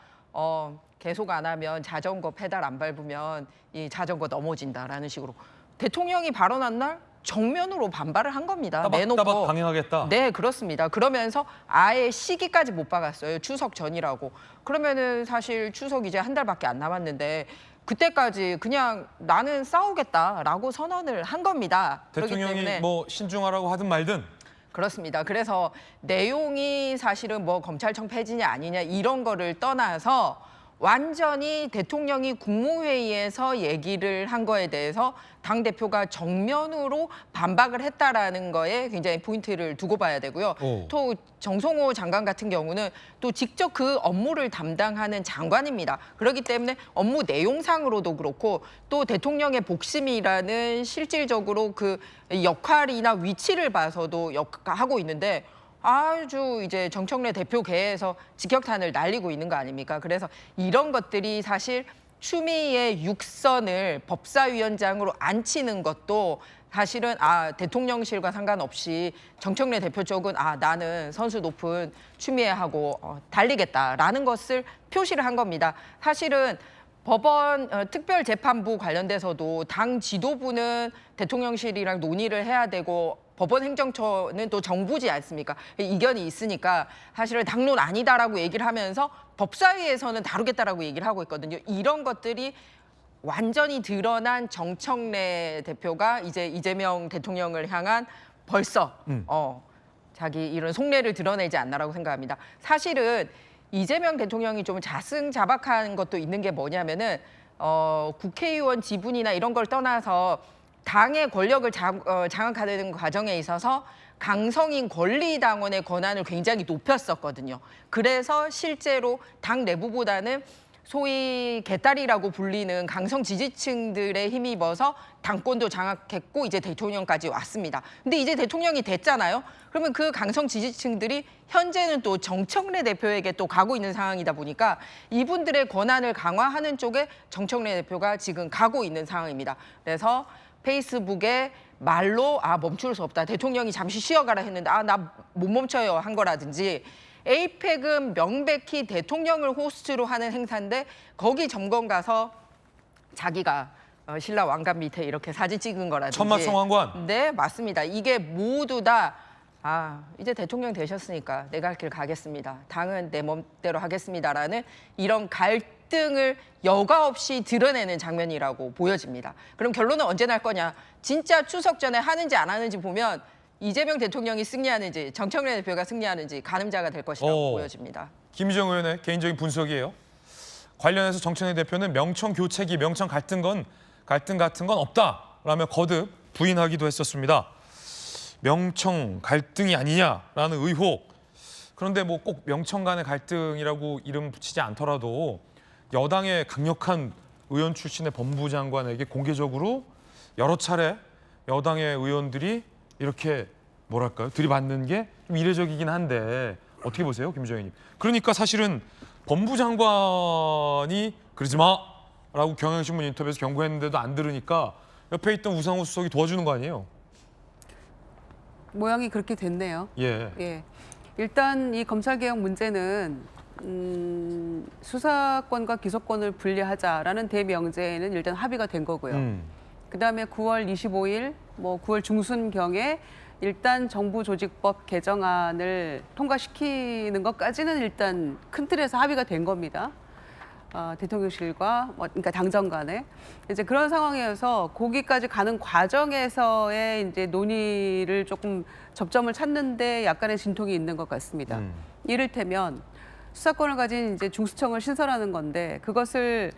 계속 안 하면 자전거 페달 안 밟으면 이 자전거 넘어진다라는 식으로 대통령이 발언한 날 정면으로 반발을 한 겁니다. 따박따박 강행하겠다. 네, 그렇습니다. 그러면서 아예 시기까지 못 박았어요. 추석 전이라고. 그러면은 사실 추석 이제 한 달밖에 안 남았는데 그때까지 그냥 나는 싸우겠다라고 선언을 한 겁니다. 그렇기 대통령이 때문에 뭐 신중하라고 하든 말든 그렇습니다. 그래서 내용이 사실은 뭐 검찰청 폐지냐 아니냐 이런 거를 떠나서 완전히 대통령이 국무회의에서 얘기를 한 거에 대해서 당대표가 정면으로 반박을 했다라는 거에 굉장히 포인트를 두고 봐야 되고요. 또 정성호 장관 같은 경우는 또 직접 그 업무를 담당하는 장관입니다. 그렇기 때문에 업무 내용상으로도 그렇고 또 대통령의 복심이라는 실질적으로 그 역할이나 위치를 봐서도 하고 있는데 아주 이제 정청래 대표계에서 직격탄을 날리고 있는 거 아닙니까? 그래서 이런 것들이 사실 추미애 육선을 법사위원장으로 앉히는 것도 사실은 대통령실과 상관없이 정청래 대표 쪽은 나는 선수 높은 추미애하고 달리겠다라는 것을 표시를 한 겁니다. 사실은 법원 특별재판부 관련돼서도 당 지도부는 대통령실이랑 논의를 해야 되고 법원 행정처는 또 정부지 않습니까? 이견이 있으니까 사실은 당론 아니다라고 얘기를 하면서 법사위에서는 다루겠다라고 얘기를 하고 있거든요. 이런 것들이 완전히 드러난 정청래 대표가 이제 이재명 대통령을 향한 벌써 자기 이런 속내를 드러내지 않나라고 생각합니다. 사실은 이재명 대통령이 좀 자승자박한 것도 있는 게 뭐냐면은 국회의원 지분이나 이런 걸 떠나서 당의 권력을 장악하는 과정에 있어서 강성인 권리당원의 권한을 굉장히 높였었거든요. 그래서 실제로 당 내부보다는 소위 개딸이라고 불리는 강성 지지층들에 힘입어서 당권도 장악했고 이제 대통령까지 왔습니다. 근데 이제 대통령이 됐잖아요. 그러면 그 강성 지지층들이 현재는 또 정청래 대표에게 또 가고 있는 상황이다 보니까 이분들의 권한을 강화하는 쪽에 정청래 대표가 지금 가고 있는 상황입니다. 그래서 페이스북에 말로 멈출 수 없다. 대통령이 잠시 쉬어가라 했는데 나 못 멈춰요 한 거라든지 에이펙은 명백히 대통령을 호스트로 하는 행사인데 거기 점검 가서 자기가 신라 왕관 밑에 이렇게 사진 찍은 거라든지 천마성왕관. 네, 맞습니다. 이게 모두 다 이제 대통령 되셨으니까 내 갈 길 가겠습니다. 당은 내 멋대로 하겠습니다라는 이런 갈등을 여과 없이 드러내는 장면이라고 보여집니다. 그럼 결론은 언제 날 거냐? 진짜 추석 전에 하는지 안 하는지 보면 이재명 대통령이 승리하는지 정청래 대표가 승리하는지 가늠자가 될 것이라고 보여집니다. 김희정 의원의 개인적인 분석이에요. 관련해서 정청래 대표는 명청 교체기, 명청 갈등 같은 건 없다라며 거듭 부인하기도 했었습니다. 명청 갈등이 아니냐라는 의혹. 그런데 뭐 꼭 명청 간의 갈등이라고 이름 붙이지 않더라도 여당의 강력한 의원 출신의 법무부 장관에게 공개적으로 여러 차례 여당의 의원들이 이렇게 뭐랄까요? 들이받는 게 좀 이례적이긴 한데 어떻게 보세요, 김희정 의원님? 그러니까 사실은 법무부 장관이 그러지 마라고 경향신문 인터뷰에서 경고했는데도 안 들으니까 옆에 있던 우상호 수석이 도와주는 거 아니에요? 모양이 그렇게 됐네요. 예. 일단 이 검찰개혁 문제는 수사권과 기소권을 분리하자라는 대명제에는 일단 합의가 된 거고요. 그다음에 9월 25일, 9월 중순경에 일단 정부조직법 개정안을 통과시키는 것까지는 일단 큰 틀에서 합의가 된 겁니다. 대통령실과 그러니까 당정 간에 이제 그런 상황이어서 거기까지 가는 과정에서의 이제 논의를 조금 접점을 찾는데 약간의 진통이 있는 것 같습니다. 이를테면 수사권을 가진 이제 중수청을 신설하는 건데 그것을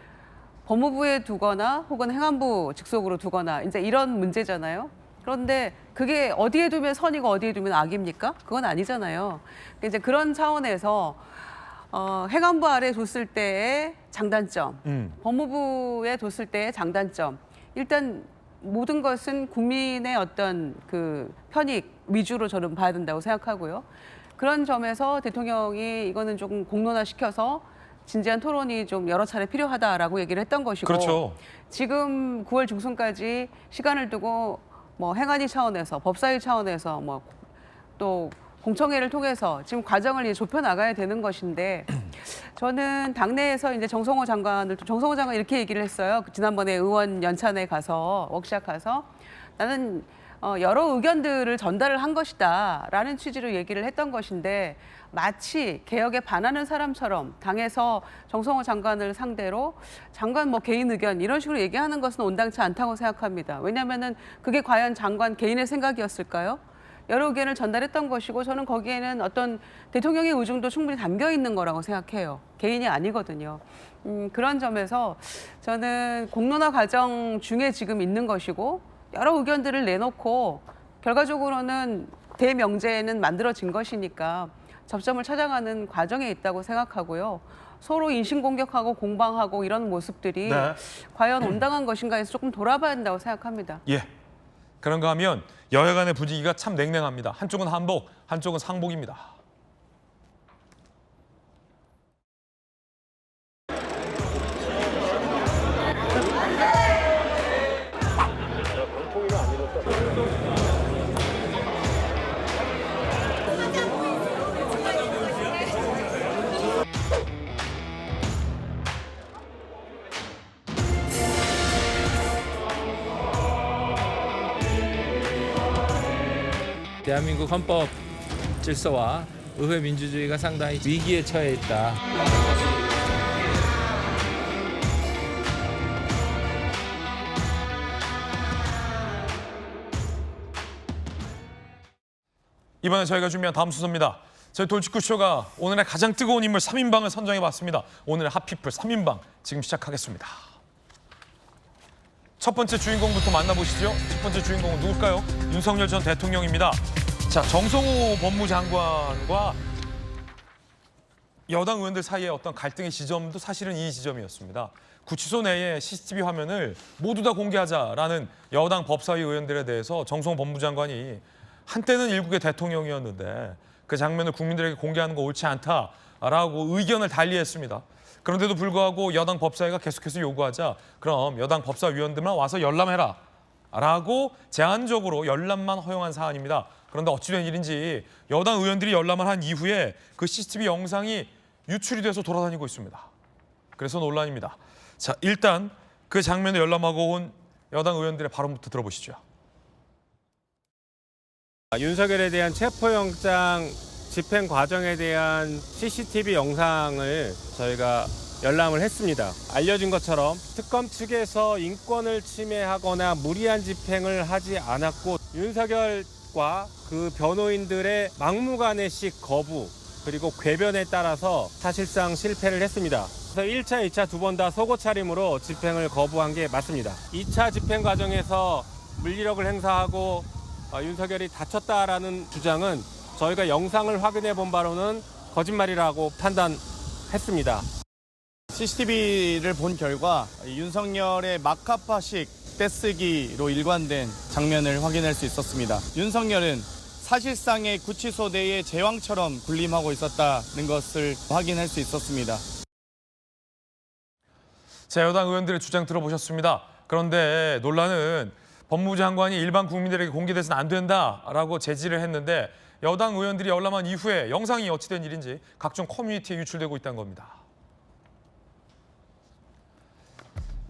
법무부에 두거나 혹은 행안부 직속으로 두거나 이제 이런 문제잖아요. 그런데 그게 어디에 두면 선이고 어디에 두면 악입니까? 그건 아니잖아요. 이제 그런 차원에서 행안부 아래 뒀을 때의 장단점, 법무부에 뒀을 때의 장단점. 일단 모든 것은 국민의 어떤 그 편익 위주로 저는 봐야 된다고 생각하고요. 그런 점에서 대통령이 이거는 조금 공론화시켜서 진지한 토론이 좀 여러 차례 필요하다라고 얘기를 했던 것이고 그렇죠. 지금 9월 중순까지 시간을 두고 행안위 차원에서 법사위 차원에서 또 공청회를 통해서 지금 과정을 이제 좁혀 나가야 되는 것인데 저는 당내에서 이제 정성호 장관이 이렇게 얘기를 했어요. 지난번에 의원 연찬회 가서 워크샵 가서 나는 여러 의견들을 전달을 한 것이다라는 취지로 얘기를 했던 것인데 마치 개혁에 반하는 사람처럼 당에서 정성호 장관을 상대로 장관 개인 의견 이런 식으로 얘기하는 것은 온당치 않다고 생각합니다. 왜냐하면은 그게 과연 장관 개인의 생각이었을까요? 여러 의견을 전달했던 것이고 저는 거기에는 어떤 대통령의 의중도 충분히 담겨 있는 거라고 생각해요. 개인이 아니거든요. 그런 점에서 저는 공론화 과정 중에 지금 있는 것이고 여러 의견들을 내놓고 결과적으로는 대명제는 만들어진 것이니까 접점을 찾아가는 과정에 있다고 생각하고요. 서로 인신공격하고 공방하고 이런 모습들이 과연 온당한 것인가 해서 조금 돌아봐야 한다고 생각합니다. 예. 그런가 하면 여야 간의 분위기가 참 냉랭합니다. 한쪽은 한복, 한쪽은 상복입니다. 대한민국 헌법 질서와 의회 민주주의가 상당히 위기에 처해 있다. 이번에 저희가 준비한 다음 순서입니다. 저희 돌직구쇼가 오늘의 가장 뜨거운 인물 3인방을 선정해봤습니다. 오늘의 핫피플 3인방 지금 시작하겠습니다. 첫 번째 주인공부터 만나보시죠. 첫 번째 주인공은 누굴까요? 윤석열 전 대통령입니다. 자, 정성호 법무장관과 여당 의원들 사이의 어떤 갈등의 지점도 사실은 이 지점이었습니다. 구치소 내의 CCTV 화면을 모두 다 공개하자라는 여당 법사위 의원들에 대해서 정성호 법무장관이 한때는 일국의 대통령이었는데 그 장면을 국민들에게 공개하는 거 옳지 않다라고 의견을 달리했습니다. 그런데도 불구하고 여당 법사위가 계속해서 요구하자 그럼 여당 법사위원들만 와서 열람해라 라고 제한적으로 열람만 허용한 사안입니다. 그런데 어찌된 일인지 여당 의원들이 열람을 한 이후에 그 CCTV 영상이 유출이 돼서 돌아다니고 있습니다. 그래서 논란입니다. 자, 일단 그 장면을 열람하고 온 여당 의원들의 발언부터 들어보시죠. 윤석열에 대한 체포영장 집행 과정에 대한 CCTV 영상을 저희가 열람을 했습니다. 알려진 것처럼 특검 측에서 인권을 침해하거나 무리한 집행을 하지 않았고 윤석열과 그 변호인들의 막무가내식 거부 그리고 궤변에 따라서 사실상 실패를 했습니다. 그래서 1차, 2차 두 번 다 속옷 차림으로 집행을 거부한 게 맞습니다. 2차 집행 과정에서 물리력을 행사하고 윤석열이 다쳤다라는 주장은 저희가 영상을 확인해 본 바로는 거짓말이라고 판단했습니다. CCTV를 본 결과 윤석열의 마카파식 떼쓰기로 일관된 장면을 확인할 수 있었습니다. 윤석열은 사실상의 구치소 내의 제왕처럼 군림하고 있었다는 것을 확인할 수 있었습니다. 자, 여당 의원들의 주장 들어보셨습니다. 그런데 논란은 법무부 장관이 일반 국민들에게 공개돼서는 안 된다라고 제지를 했는데 여당 의원들이 열람한 이후에 영상이 어찌된 일인지 각종 커뮤니티에 유출되고 있다는 겁니다.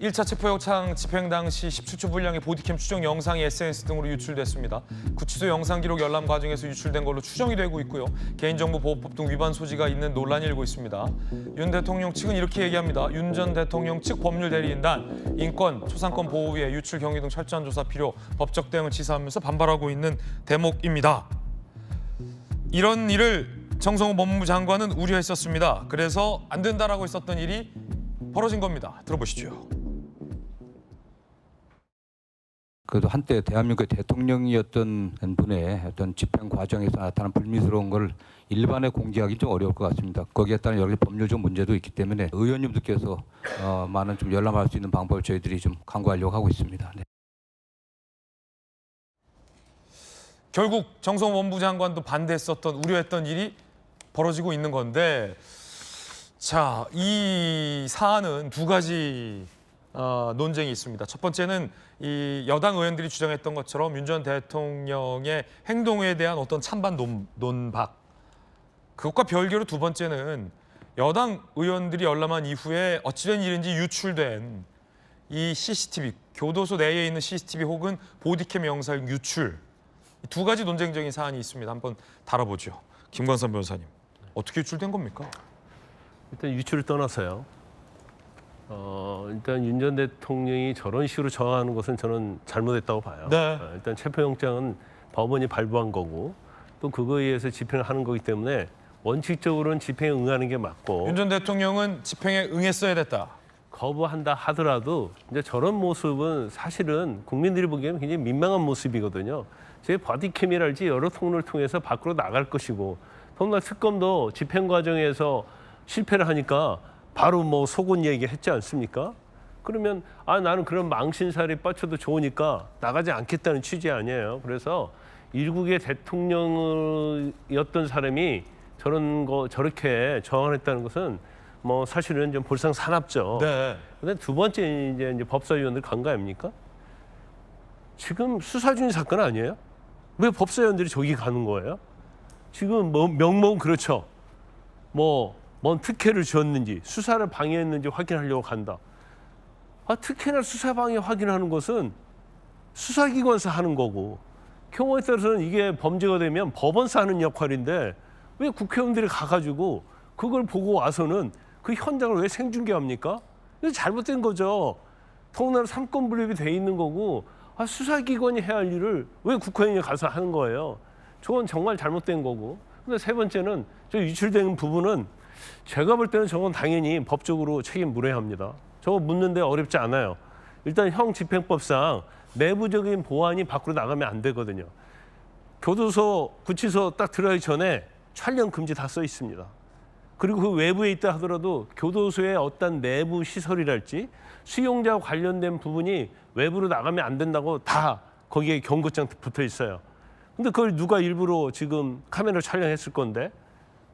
1차 체포영장 집행 당시 17초 분량의 보디캠 추정 영상이 SNS 등으로 유출됐습니다. 구치소 영상 기록 열람 과정에서 유출된 걸로 추정이 되고 있고요. 개인정보보호법 등 위반 소지가 있는 논란이 일고 있습니다. 윤 대통령 측은 이렇게 얘기합니다. 윤 전 대통령 측 법률 대리인단 인권, 초상권 보호위에 유출 경위 등 철저한 조사 필요, 법적 대응을 지시하면서 반발하고 있는 대목입니다. 이런 일을 정성호 법무부 장관은 우려했었습니다. 그래서 안 된다라고 했었던 일이 벌어진 겁니다. 들어보시죠. 그래도 한때 대한민국의 대통령이었던 분의 어떤 집행 과정에서 나타난 불미스러운 걸 일반에 공개하기 좀 어려울 것 같습니다. 거기에 따른 여러 가지 법률적 문제도 있기 때문에 의원님들께서 많은 좀 열람할 수 있는 방법을 저희들이 좀 강구하려고 하고 있습니다. 네. 결국 정성호 법무부 장관도 반대했었던 우려했던 일이 벌어지고 있는 건데 자, 이 사안은 두 가지 논쟁이 있습니다. 첫 번째는 이 여당 의원들이 주장했던 것처럼 윤 전 대통령의 행동에 대한 어떤 찬반 논박. 그것과 별개로 두 번째는 여당 의원들이 열람한 이후에 어찌된 일인지 유출된 이 CCTV, 교도소 내에 있는 CCTV 혹은 보디캠 영상 유출. 두 가지 논쟁적인 사안이 있습니다. 한번 다뤄보죠. 김광선 변호사님, 어떻게 유출된 겁니까? 일단 유출을 떠나서요. 일단 윤 전 대통령이 저런 식으로 저항하는 것은 저는 잘못했다고 봐요. 네. 일단 체포영장은 법원이 발부한 거고 또 그거에 의해서 집행을 하는 거기 때문에 원칙적으로는 집행에 응하는 게 맞고 윤 전 대통령은 집행에 응했어야 됐다. 거부한다 하더라도 이제 저런 모습은 사실은 국민들이 보기에는 굉장히 민망한 모습이거든요. 제 바디캠이랄지 여러 통로를 통해서 밖으로 나갈 것이고 더구나 특검도 집행 과정에서 실패를 하니까 바로 뭐 속은 얘기했지 않습니까? 그러면 나는 그런 망신살이 뻗쳐도 좋으니까 나가지 않겠다는 취지 아니에요. 그래서 일국의 대통령이었던 사람이 저런 거 저렇게 저항을 했다는 것은 뭐 사실은 좀 볼상사납죠. 네. 근데 두 번째 이제 법사위원들 간 거 아닙니까? 지금 수사 중인 사건 아니에요? 왜 법사위원들이 저기 가는 거예요? 지금 뭐 명목은 그렇죠. 뭔 특혜를 주었는지 수사를 방해했는지 확인하려고 간다. 특혜나 수사 방해 확인하는 것은 수사기관에서 하는 거고 경우에 따라서는 이게 범죄가 되면 법원에서 하는 역할인데 왜 국회의원들이 가가지고 그걸 보고 와서는 그 현장을 왜 생중계합니까? 이거 잘못된 거죠. 더군다나 삼권 분립이 돼 있는 거고 수사기관이 해야 할 일을 왜 국회의원이 가서 하는 거예요? 저건 정말 잘못된 거고. 근데 세 번째는 저 유출된 부분은 제가 볼 때는 저건 당연히 법적으로 책임 물어야 합니다. 저거 묻는데 어렵지 않아요. 일단 형집행법상 내부적인 보안이 밖으로 나가면 안 되거든요. 교도소, 구치소 딱 들어가기 전에 촬영 금지 다 써 있습니다. 그리고 그 외부에 있다 하더라도 교도소의 어떤 내부 시설이랄지 수용자와 관련된 부분이 외부로 나가면 안 된다고 다 거기에 경고장 붙어 있어요. 근데 그걸 누가 일부러 지금 카메라로 촬영했을 건데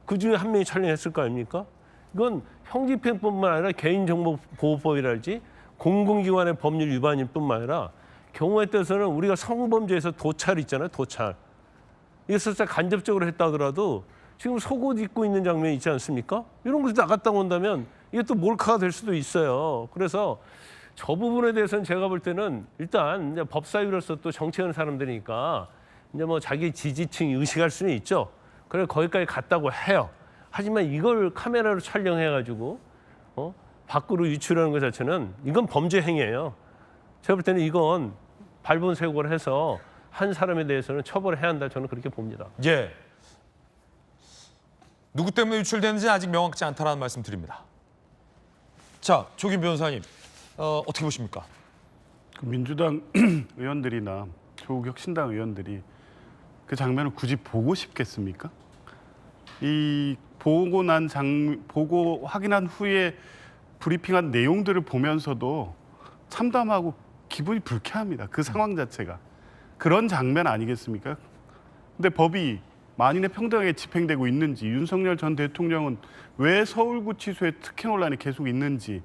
그중에 한 명이 촬영했을 거 아닙니까? 이건 형집행뿐만 아니라 개인정보보호법이랄지 공공기관의 법률 위반일 뿐만 아니라 경우에 따라서는 우리가 성범죄에서 도찰 있잖아요. 도찰. 이게 진짜 간접적으로 했다 하더라도 지금 속옷 입고 있는 장면이 있지 않습니까? 이런 것이 나갔다 온다면 이게 또 몰카가 될 수도 있어요. 그래서 저 부분에 대해서는 제가 볼 때는 일단 이제 법사위로서 또 정치하는 사람들이니까 이제 뭐 자기 지지층이 의식할 수는 있죠. 그래 거기까지 갔다고 해요. 하지만 이걸 카메라로 촬영해가지고 밖으로 유출하는 것 자체는 이건 범죄 행위예요. 제가 볼 때는 이건 발본색을 해서 한 사람에 대해서는 처벌해야 한다. 저는 그렇게 봅니다. 예. 누구 때문에 유출되는지 아직 명확치 않다는 말씀 드립니다. 자, 조긴 변호사님, 어떻게 보십니까? 그 민주당 의원들이나 조국 혁신당 의원들이 그 장면을 굳이 보고 싶겠습니까? 이 보고 확인한 후에 브리핑한 내용들을 보면서도 참담하고 기분이 불쾌합니다. 그 상황 자체가. 그런 장면 아니겠습니까? 근데 법이 만인의 평등하게 집행되고 있는지, 윤석열 전 대통령은 왜 서울구치소에 특혜 논란이 계속 있는지,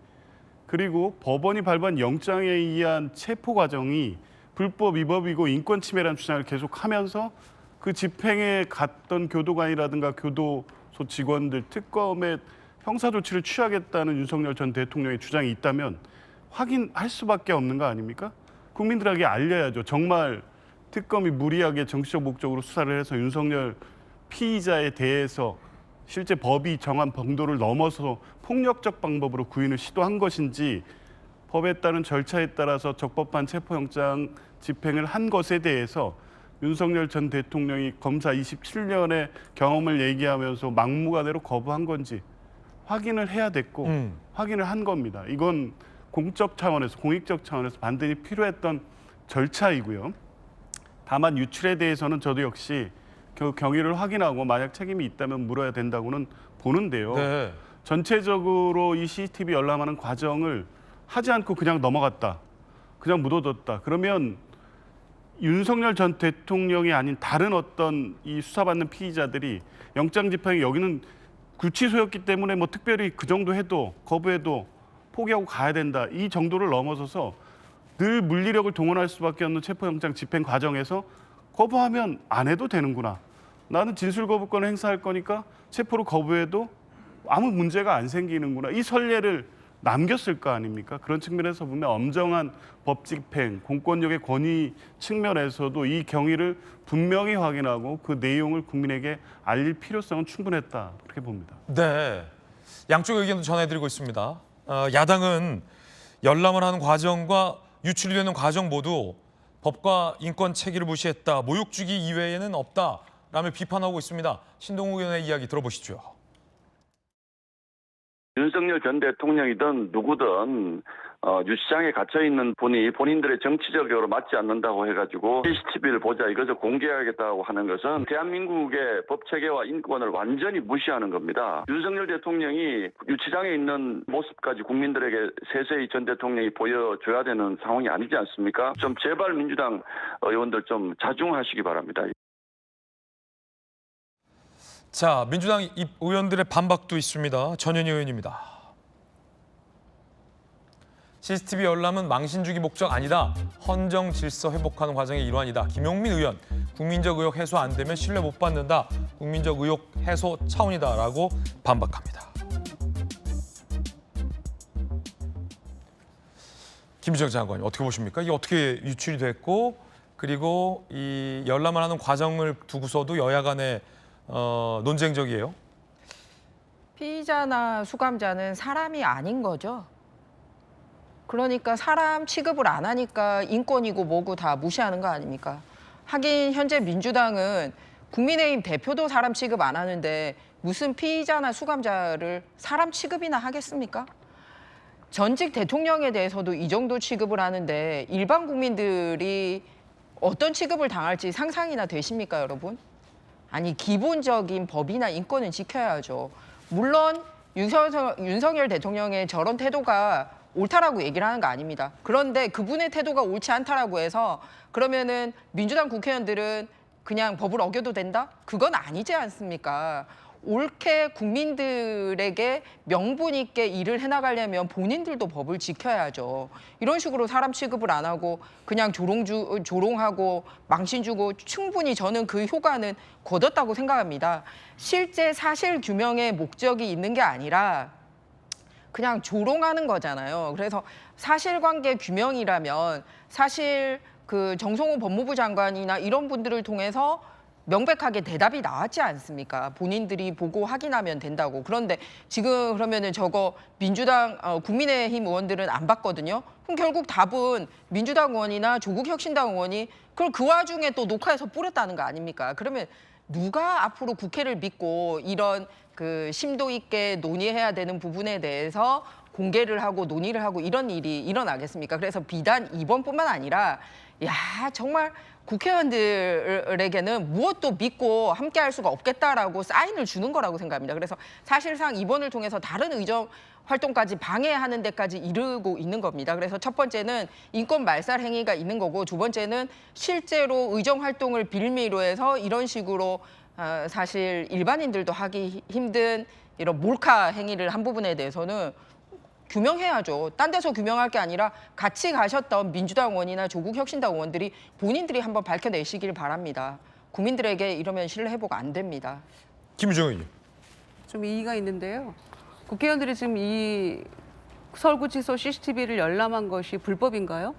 그리고 법원이 발부한 영장에 의한 체포 과정이 불법 위법이고 인권 침해라는 주장을 계속하면서 그 집행에 갔던 교도관이라든가 교도소 직원들, 특검에 형사 조치를 취하겠다는 윤석열 전 대통령의 주장이 있다면 확인할 수밖에 없는 거 아닙니까? 국민들에게 알려야죠. 정말 특검이 무리하게 정치적 목적으로 수사를 해서 윤석열 피의자에 대해서 실제 법이 정한 범도를 넘어서 폭력적 방법으로 구인을 시도한 것인지, 법에 따른 절차에 따라서 적법한 체포영장 집행을 한 것에 대해서 윤석열 전 대통령이 검사 27년의 경험을 얘기하면서 막무가내로 거부한 건지 확인을 해야 됐고 확인을 한 겁니다. 이건 공적 차원에서, 공익적 차원에서 반드시 필요했던 절차이고요. 다만 유출에 대해서는 저도 역시 경위를 확인하고 만약 책임이 있다면 물어야 된다고는 보는데요. 네. 전체적으로 이 CCTV 열람하는 과정을 하지 않고 그냥 넘어갔다, 그냥 묻어뒀다. 그러면 윤석열 전 대통령이 아닌 다른 어떤 이 수사받는 피의자들이 영장 집행이 여기는 구치소였기 때문에 뭐 특별히 그 정도 해도 거부해도 포기하고 가야 된다, 이 정도를 넘어서서 늘 물리력을 동원할 수밖에 없는 체포영장 집행 과정에서 거부하면 안 해도 되는구나, 나는 진술거부권을 행사할 거니까 체포를 거부해도 아무 문제가 안 생기는구나, 이 선례를 남겼을 거 아닙니까? 그런 측면에서 보면 엄정한 법 집행, 공권력의 권위 측면에서도 이 경위를 분명히 확인하고 그 내용을 국민에게 알릴 필요성은 충분했다, 그렇게 봅니다. 네, 양쪽 의견도 전해드리고 있습니다. 야당은 열람을 하는 과정과 유출이 되는 과정 모두 법과 인권 체계를 무시했다, 모욕 주기 이외에는 없다라며 비판하고 있습니다. 신동욱 의원의 이야기 들어보시죠. 윤석열 전 대통령이든 누구든 유치장에 갇혀 있는 분이 본인들의 정치적으로 맞지 않는다고 해가지고 CCTV를 보자, 이것을 공개하겠다고 하는 것은 대한민국의 법 체계와 인권을 완전히 무시하는 겁니다. 윤석열 대통령이 유치장에 있는 모습까지 국민들에게 세세히 전 대통령이 보여줘야 되는 상황이 아니지 않습니까? 좀 제발 민주당 의원들 좀 자중하시기 바랍니다. 자, 민주당 의원들의 반박도 있습니다. 전현희 의원입니다. CCTV 열람은 망신 주기 목적 아니다, 헌정 질서 회복하는 과정의 일환이다. 김용민 의원, 국민적 의혹 해소 안 되면 신뢰 못 받는다, 국민적 의혹 해소 차원이다라고 반박합니다. 김희정 장관님, 어떻게 보십니까? 이게 어떻게 유출이 됐고, 그리고 이 열람을 하는 과정을 두고서도 여야 간에 논쟁적이에요? 피의자나 수감자는 사람이 아닌 거죠. 그러니까 사람 취급을 안 하니까 인권이고 뭐고 다 무시하는 거 아닙니까? 하긴 현재 민주당은 국민의힘 대표도 사람 취급 안 하는데 무슨 피의자나 수감자를 사람 취급이나 하겠습니까? 전직 대통령에 대해서도 이 정도 취급을 하는데 일반 국민들이 어떤 취급을 당할지 상상이나 되십니까, 여러분? 아니, 기본적인 법이나 인권은 지켜야죠. 물론 윤석열 대통령의 저런 태도가 옳다라고 얘기를 하는 거 아닙니다. 그런데 그분의 태도가 옳지 않다라고 해서 그러면은 민주당 국회의원들은 그냥 법을 어겨도 된다? 그건 아니지 않습니까? 옳게 국민들에게 명분 있게 일을 해나가려면 본인들도 법을 지켜야죠. 이런 식으로 사람 취급을 안 하고 그냥 조롱하고 망신 주고 충분히 저는 그 효과는 거뒀다고 생각합니다. 실제 사실 규명의 목적이 있는 게 아니라 그냥 조롱하는 거잖아요. 그래서 사실관계 규명이라면 사실 그 정성호 법무부 장관이나 이런 분들을 통해서 명백하게 대답이 나왔지 않습니까? 본인들이 보고 확인하면 된다고. 그런데 지금 그러면은 저거 민주당, 국민의힘 의원들은 안 봤거든요. 그럼 결국 답은 민주당 의원이나 조국혁신당 의원이 그걸 그 와중에 또 녹화해서 뿌렸다는 거 아닙니까? 그러면 누가 앞으로 국회를 믿고 이런 그 심도 있게 논의해야 되는 부분에 대해서 공개를 하고 논의를 하고 이런 일이 일어나겠습니까? 그래서 비단 이번뿐만 아니라 정말 국회의원들에게는 무엇도 믿고 함께할 수가 없겠다라고 사인을 주는 거라고 생각합니다. 그래서 사실상 이번을 통해서 다른 의정 활동까지 방해하는 데까지 이르고 있는 겁니다. 그래서 첫 번째는 인권 말살 행위가 있는 거고 두 번째는 실제로 의정 활동을 빌미로 해서 이런 식으로 사실 일반인들도 하기 힘든 이런 몰카 행위를 한 부분에 대해서는 규명해야죠. 딴 데서 규명할 게 아니라 같이 가셨던 민주당 의원이나 조국혁신당 의원들이 본인들이 한번 밝혀내시길 바랍니다. 국민들에게 이러면 신뢰 회복 안 됩니다. 김유정 의원님. 좀 이의가 있는데요. 국회의원들이 지금 이 서울구치소 CCTV를 열람한 것이 불법인가요?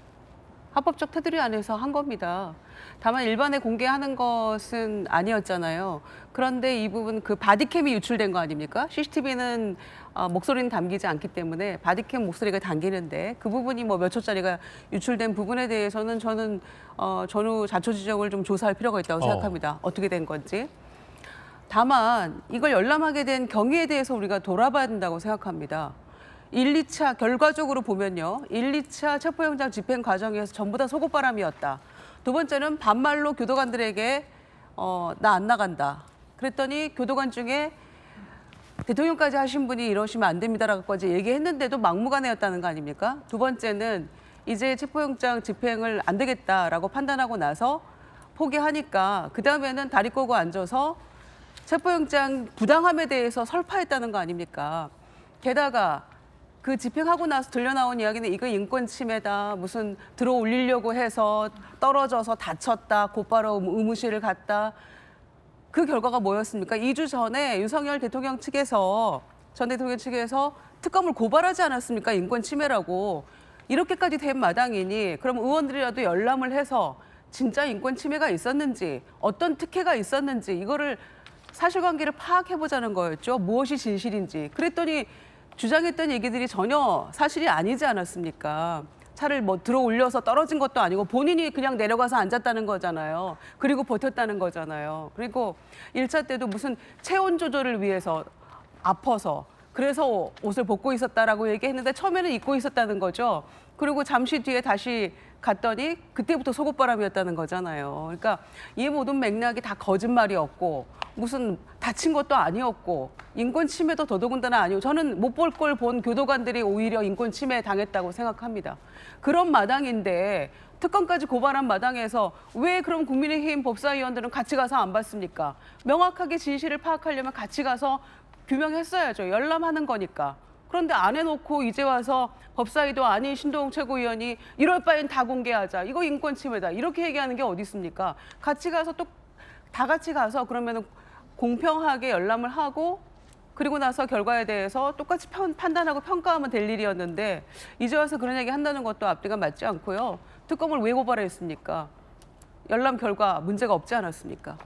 합법적 테두리 안에서 한 겁니다. 다만 일반에 공개하는 것은 아니었잖아요. 그런데 이 부분 그 바디캠이 유출된 거 아닙니까? CCTV는 목소리는 담기지 않기 때문에 바디캠 목소리가 담기는데 그 부분이 뭐 몇 초짜리가 유출된 부분에 대해서는 저는 전후 자초지종을 좀 조사할 필요가 있다고 생각합니다. 어떻게 된 건지. 다만 이걸 열람하게 된 경위에 대해서 우리가 돌아봐야 된다고 생각합니다. 1, 2차 결과적으로 보면요. 1, 2차 체포영장 집행 과정에서 전부 다 속옷바람이었다. 두 번째는 반말로 교도관들에게 나 안 나간다. 그랬더니 교도관 중에 대통령까지 하신 분이 이러시면 안 됩니다라고까지 얘기했는데도 막무가내였다는 거 아닙니까? 두 번째는 이제 체포영장 집행을 안 되겠다라고 판단하고 나서 포기하니까 그다음에는 다리 꼬고 앉아서 체포영장 부당함에 대해서 설파했다는 거 아닙니까? 게다가 그 집행하고 나서 들려나온 이야기는 이거 인권 침해다. 무슨 들어 올리려고 해서 떨어져서 다쳤다. 곧바로 의무실을 갔다. 그 결과가 뭐였습니까? 2주 전에 윤석열 대통령 측에서 전 대통령 측에서 특검을 고발하지 않았습니까? 인권 침해라고. 이렇게까지 된 마당이니 그럼 의원들이라도 열람을 해서 진짜 인권 침해가 있었는지 어떤 특혜가 있었는지 이거를 사실관계를 파악해보자는 거였죠. 무엇이 진실인지. 그랬더니 주장했던 얘기들이 전혀 사실이 아니지 않았습니까? 차를 뭐 들어 올려서 떨어진 것도 아니고 본인이 그냥 내려가서 앉았다는 거잖아요. 그리고 버텼다는 거잖아요. 그리고 1차 때도 무슨 체온 조절을 위해서 아파서 그래서 옷을 벗고 있었다라고 얘기했는데 처음에는 입고 있었다는 거죠. 그리고 잠시 뒤에 다시 갔더니 그때부터 속옷바람이었다는 거잖아요. 그러니까 이 모든 맥락이 다 거짓말이었고 무슨 다친 것도 아니었고 인권 침해도 더더군다나 아니고 저는 못 볼 걸 본 교도관들이 오히려 인권 침해 당했다고 생각합니다. 그런 마당인데 특검까지 고발한 마당에서 왜 그럼 국민의힘 법사위원들은 같이 가서 안 봤습니까? 명확하게 진실을 파악하려면 같이 가서 규명했어야죠. 열람하는 거니까. 그런데 안 해놓고 이제 와서 법사위도 아닌 신동욱 최고위원이 이럴 바엔 다 공개하자. 이거 인권 침해다. 이렇게 얘기하는 게 어디 있습니까? 같이 가서 또 다 같이 가서 그러면 공평하게 열람을 하고 그리고 나서 결과에 대해서 똑같이 판단하고 평가하면 될 일이었는데 이제 와서 그런 얘기 한다는 것도 앞뒤가 맞지 않고요. 특검을 왜 고발했습니까? 열람 결과 문제가 없지 않았습니까?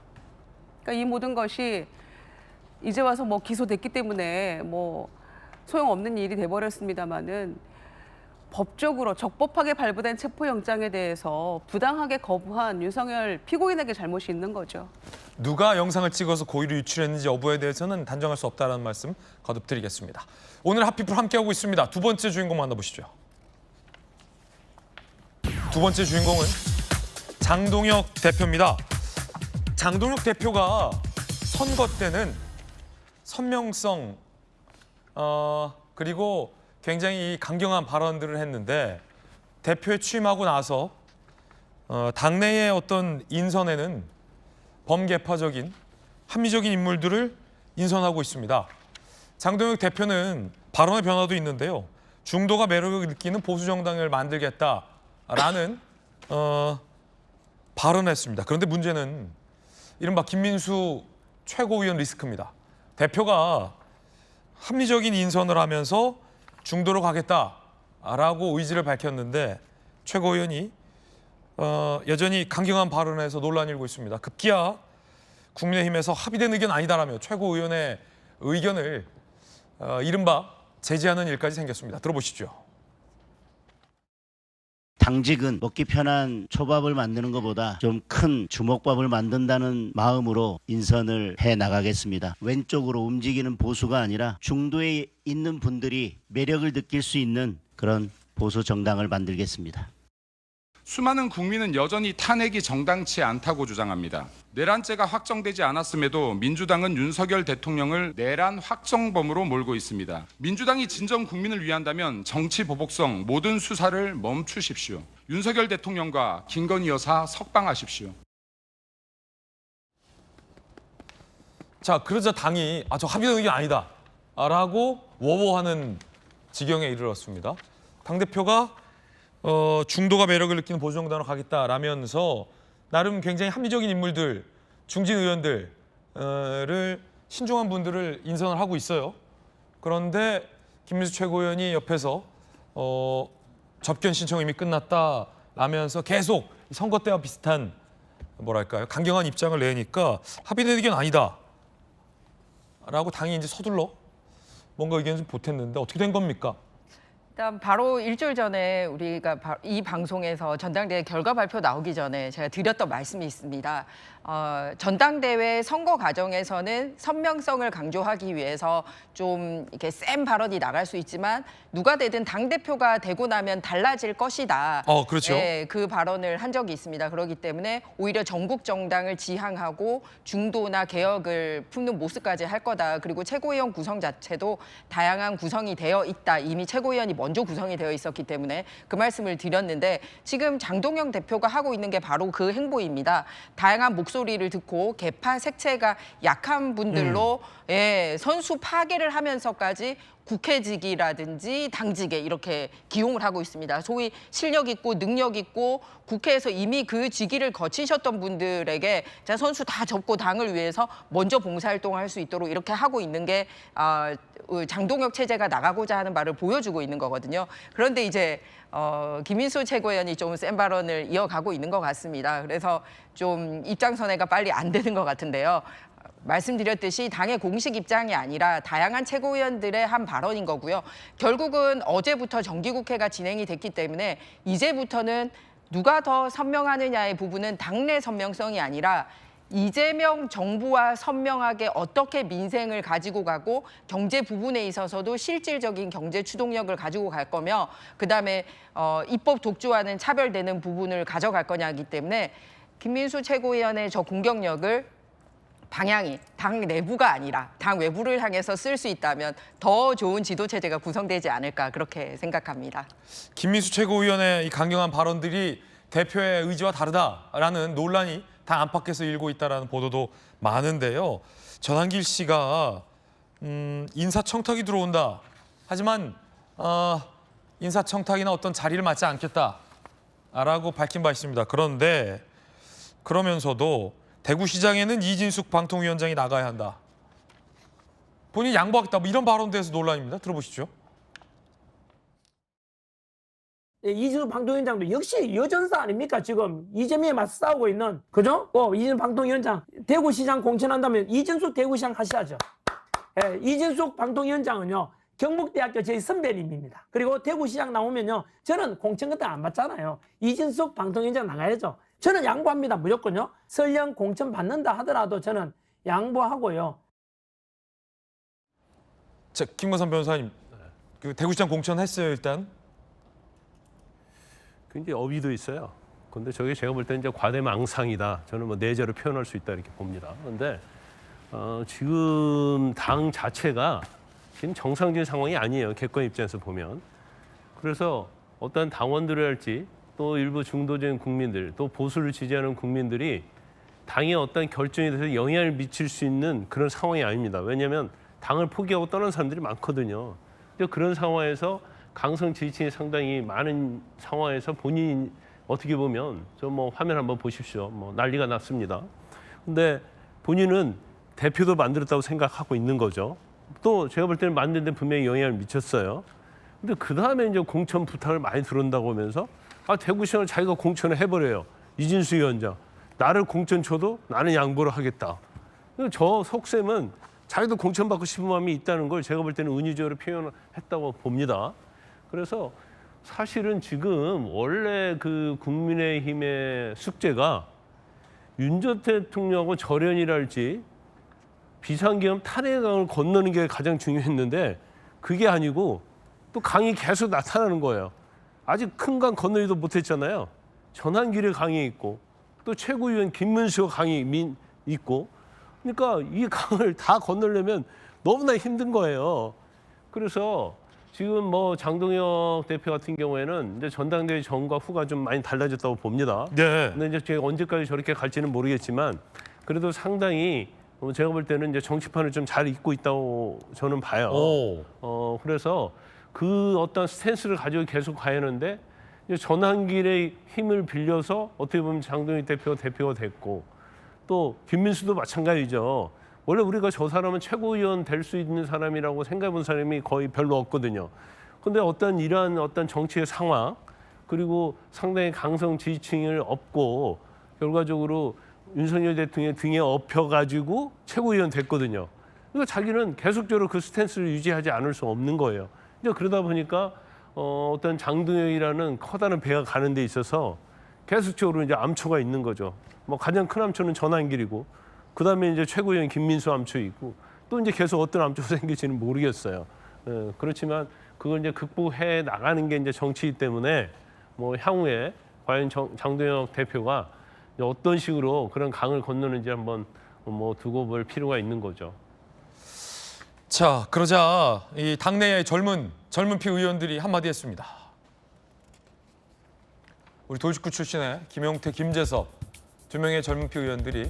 그러니까 이 모든 것이 이제 와서 뭐 기소됐기 때문에 뭐 소용없는 일이 돼버렸습니다마는 법적으로 적법하게 발부된 체포영장에 대해서 부당하게 거부한 윤석열 피고인에게 잘못이 있는 거죠. 누가 영상을 찍어서 고의로 유출했는지 여부에 대해서는 단정할 수 없다는 말씀 거듭 드리겠습니다. 오늘 핫피플 함께하고 있습니다. 두 번째 주인공 만나보시죠. 두 번째 주인공은 장동혁 대표입니다. 장동혁 대표가 선거 때는 선명성 그리고 굉장히 강경한 발언들을 했는데 대표에 취임하고 나서 당내의 어떤 인선에는 범계파적인 합리적인 인물들을 인선하고 있습니다. 장동혁 대표는 발언의 변화도 있는데요. 중도가 매력을 느끼는 보수정당을 만들겠다라는 발언을 했습니다. 그런데 문제는 이른바 김민수 최고위원 리스크입니다. 대표가 합리적인 인선을 하면서 중도로 가겠다라고 의지를 밝혔는데 최고위원이 여전히 강경한 발언을 해서 논란이 일고 있습니다. 급기야 국민의힘에서 합의된 의견 아니다라며 최고위원의 의견을 이른바 제지하는 일까지 생겼습니다. 들어보시죠. 당직은 먹기 편한 초밥을 만드는 것보다 좀 큰 주먹밥을 만든다는 마음으로 인선을 해 나가겠습니다. 왼쪽으로 움직이는 보수가 아니라 중도에 있는 분들이 매력을 느낄 수 있는 그런 보수 정당을 만들겠습니다. 수많은 국민은 여전히 탄핵이 정당치 않다고 주장합니다. 내란죄가 확정되지 않았음에도 민주당은 윤석열 대통령을 내란 확정범으로 몰고 있습니다. 민주당이 진정 국민을 위한다면 정치 보복성 모든 수사를 멈추십시오. 윤석열 대통령과 김건희 여사 석방하십시오. 자, 그러자 당이 저 합의된 의견 아니다 라고 워워하는 지경에 이르렀습니다. 당대표가 중도가 매력을 느끼는 보수정당으로 가겠다라면서 나름 굉장히 합리적인 인물들, 중진 의원들을 신중한 분들을 인선을 하고 있어요. 그런데 김민수 최고위원이 옆에서 접견 신청 이미 끝났다라면서 계속 선거 때와 비슷한 뭐랄까요 강경한 입장을 내니까 합의된 의견 아니다 라고 당이 이제 서둘러 뭔가 의견을 좀 보탰는데 어떻게 된 겁니까? 일단 바로 일주일 전에 우리가 이 방송에서 전당대회 결과 발표 나오기 전에 제가 드렸던 말씀이 있습니다. 전당대회 선거 과정에서는 선명성을 강조하기 위해서 좀 이렇게 센 발언이 나갈 수 있지만 누가 되든 당대표가 되고 나면 달라질 것이다. 그렇죠. 네, 그 발언을 한 적이 있습니다. 그렇기 때문에 오히려 전국 정당을 지향하고 중도나 개혁을 품는 모습까지 할 거다. 그리고 최고위원 구성 자체도 다양한 구성이 되어 있다. 이미 최고위원이 먼저 구성이 되어 있었기 때문에 그 말씀을 드렸는데 지금 장동영 대표가 하고 있는 게 바로 그 행보입니다. 다양한 목소리를 듣고 개파 색채가 약한 분들로 선수 파괴를 하면서까지 국회직이라든지 당직에 이렇게 기용을 하고 있습니다. 소위 실력 있고 능력 있고 국회에서 이미 그 직위를 거치셨던 분들에게 자 선수 다 접고 당을 위해서 먼저 봉사활동을 할 수 있도록 이렇게 하고 있는 게 장동혁 체제가 나가고자 하는 바를 보여주고 있는 거거든요. 그런데 이제 김민수 최고위원이 좀 센 발언을 이어가고 있는 것 같습니다. 그래서 좀 입장 선회가 빨리 안 되는 것 같은데요. 말씀드렸듯이 당의 공식 입장이 아니라 다양한 최고위원들의 한 발언인 거고요. 결국은 어제부터 정기국회가 진행이 됐기 때문에 이제부터는 누가 더 선명하느냐의 부분은 당내 선명성이 아니라 이재명 정부와 선명하게 어떻게 민생을 가지고 가고 경제 부분에 있어서도 실질적인 경제 추동력을 가지고 갈 거며 그다음에 입법 독주와는 차별되는 부분을 가져갈 거냐기 때문에 김민수 최고위원의 저 공격력을 방향이 당 내부가 아니라 당 외부를 향해서 쓸 수 있다면 더 좋은 지도체제가 구성되지 않을까 그렇게 생각합니다. 김민수 최고위원의 이 강경한 발언들이 대표의 의지와 다르다라는 논란이 당 안팎에서 일고 있다는 보도도 많은데요. 전한길 씨가 인사청탁이 들어온다. 하지만 인사청탁이나 어떤 자리를 맡지 않겠다라고 밝힌 바 있습니다. 그런데 그러면서도 대구시장에는 이진숙 방통위원장이 나가야 한다. 본인이 양보하겠다. 뭐 이런 발언에 대해서 논란입니다. 들어보시죠. 이진숙 방통위원장도 역시 여전사 아닙니까? 지금 이재명에 맞서 싸우고 있는 그죠? 이진숙 방통위원장 대구시장 공천한다면 이진숙 대구시장 하셔야죠. 이진숙 방통위원장은요 경북대학교 저희 선배님입니다. 그리고 대구시장 나오면요. 저는 공천 같은 거 안 받잖아요. 이진숙 방통위원장 나가야죠. 저는 양보합니다. 무조건요. 설령 공천 받는다 하더라도 저는 양보하고요. 자, 김건선 변호사님, 그 대구시장 공천했어요 일단? 굉장히 어휘도 있어요. 근데 저게 제가 볼 때는 이제 과대망상이다. 저는 뭐 내재로 표현할 수 있다 이렇게 봅니다. 그런데 지금 당 자체가 지금 정상적인 상황이 아니에요. 객관 입장에서 보면. 그래서 어떤 당원들을 할지 또 일부 중도적인 국민들 또 보수를 지지하는 국민들이 당의 어떤 결정에 대해서 영향을 미칠 수 있는 그런 상황이 아닙니다. 왜냐하면 당을 포기하고 떠난 사람들이 많거든요. 근데 그런 상황에서 강성 지지층이 상당히 많은 상황에서 본인이 어떻게 보면 저 뭐 화면 한번 보십시오. 뭐 난리가 났습니다. 근데 본인은 대표도 만들었다고 생각하고 있는 거죠. 또 제가 볼 때는 만드는데 분명히 영향을 미쳤어요. 근데 그 다음에 이제 공천 부탁을 많이 들어온다고 하면서 대구시장을 자기가 공천을 해버려요. 이진수 위원장. 나를 공천 줘도 나는 양보를 하겠다. 저 속셈은 자기도 공천받고 싶은 마음이 있다는 걸 제가 볼 때는 은유적으로 표현했다고 봅니다. 그래서 사실은 지금 원래 그 국민의힘의 숙제가 윤 전 대통령하고 절연이랄지 비상계엄 탄핵의 강을 건너는 게 가장 중요했는데 그게 아니고 또 강이 계속 나타나는 거예요. 아직 큰 강 건너지도 못했잖아요. 전환길에 강이 있고 또 최고위원 김문수가 강이 있고 그러니까 이 강을 다 건너려면 너무나 힘든 거예요. 그래서 지금 뭐 장동혁 대표 같은 경우에는 이제 전당대회 전과 후가 좀 많이 달라졌다고 봅니다. 네. 근데 이제 제가 언제까지 저렇게 갈지는 모르겠지만 그래도 상당히 제가 볼 때는 이제 정치판을 좀 잘 잇고 있다고 저는 봐요. 그래서 그 어떤 스탠스를 가지고 계속 가야 하는데 이제 전환길의 힘을 빌려서 어떻게 보면 장동혁 대표가 됐고 또 김민수도 마찬가지죠. 원래 우리가 저 사람은 최고위원 될 수 있는 사람이라고 생각해 본 사람이 거의 별로 없거든요. 근데 이러한 어떤 정치의 상황 그리고 상당히 강성 지지층을 업고 결과적으로 윤석열 대통령 등에 업혀가지고 최고위원 됐거든요. 그러니까 자기는 계속적으로 그 스탠스를 유지하지 않을 수 없는 거예요. 이제 그러다 보니까 어떤 장동혁이라는 커다란 배가 가는 데 있어서 계속적으로 이제 암초가 있는 거죠. 뭐 가장 큰 암초는 전환길이고 그다음에 이제 최고위원 김민수 암초 있고 또 이제 계속 어떤 암초가 생길지는 모르겠어요. 그렇지만 그걸 이제 극복해 나가는 게 이제 정치이기 때문에 뭐 향후에 과연 장동혁 대표가 어떤 식으로 그런 강을 건너는지 한번 뭐 두고 볼 필요가 있는 거죠. 자, 그러자 이 당내의 젊은 피 의원들이 한마디 했습니다. 우리 도지구 출신의 김용태, 김재섭 두 명의 젊은 피 의원들이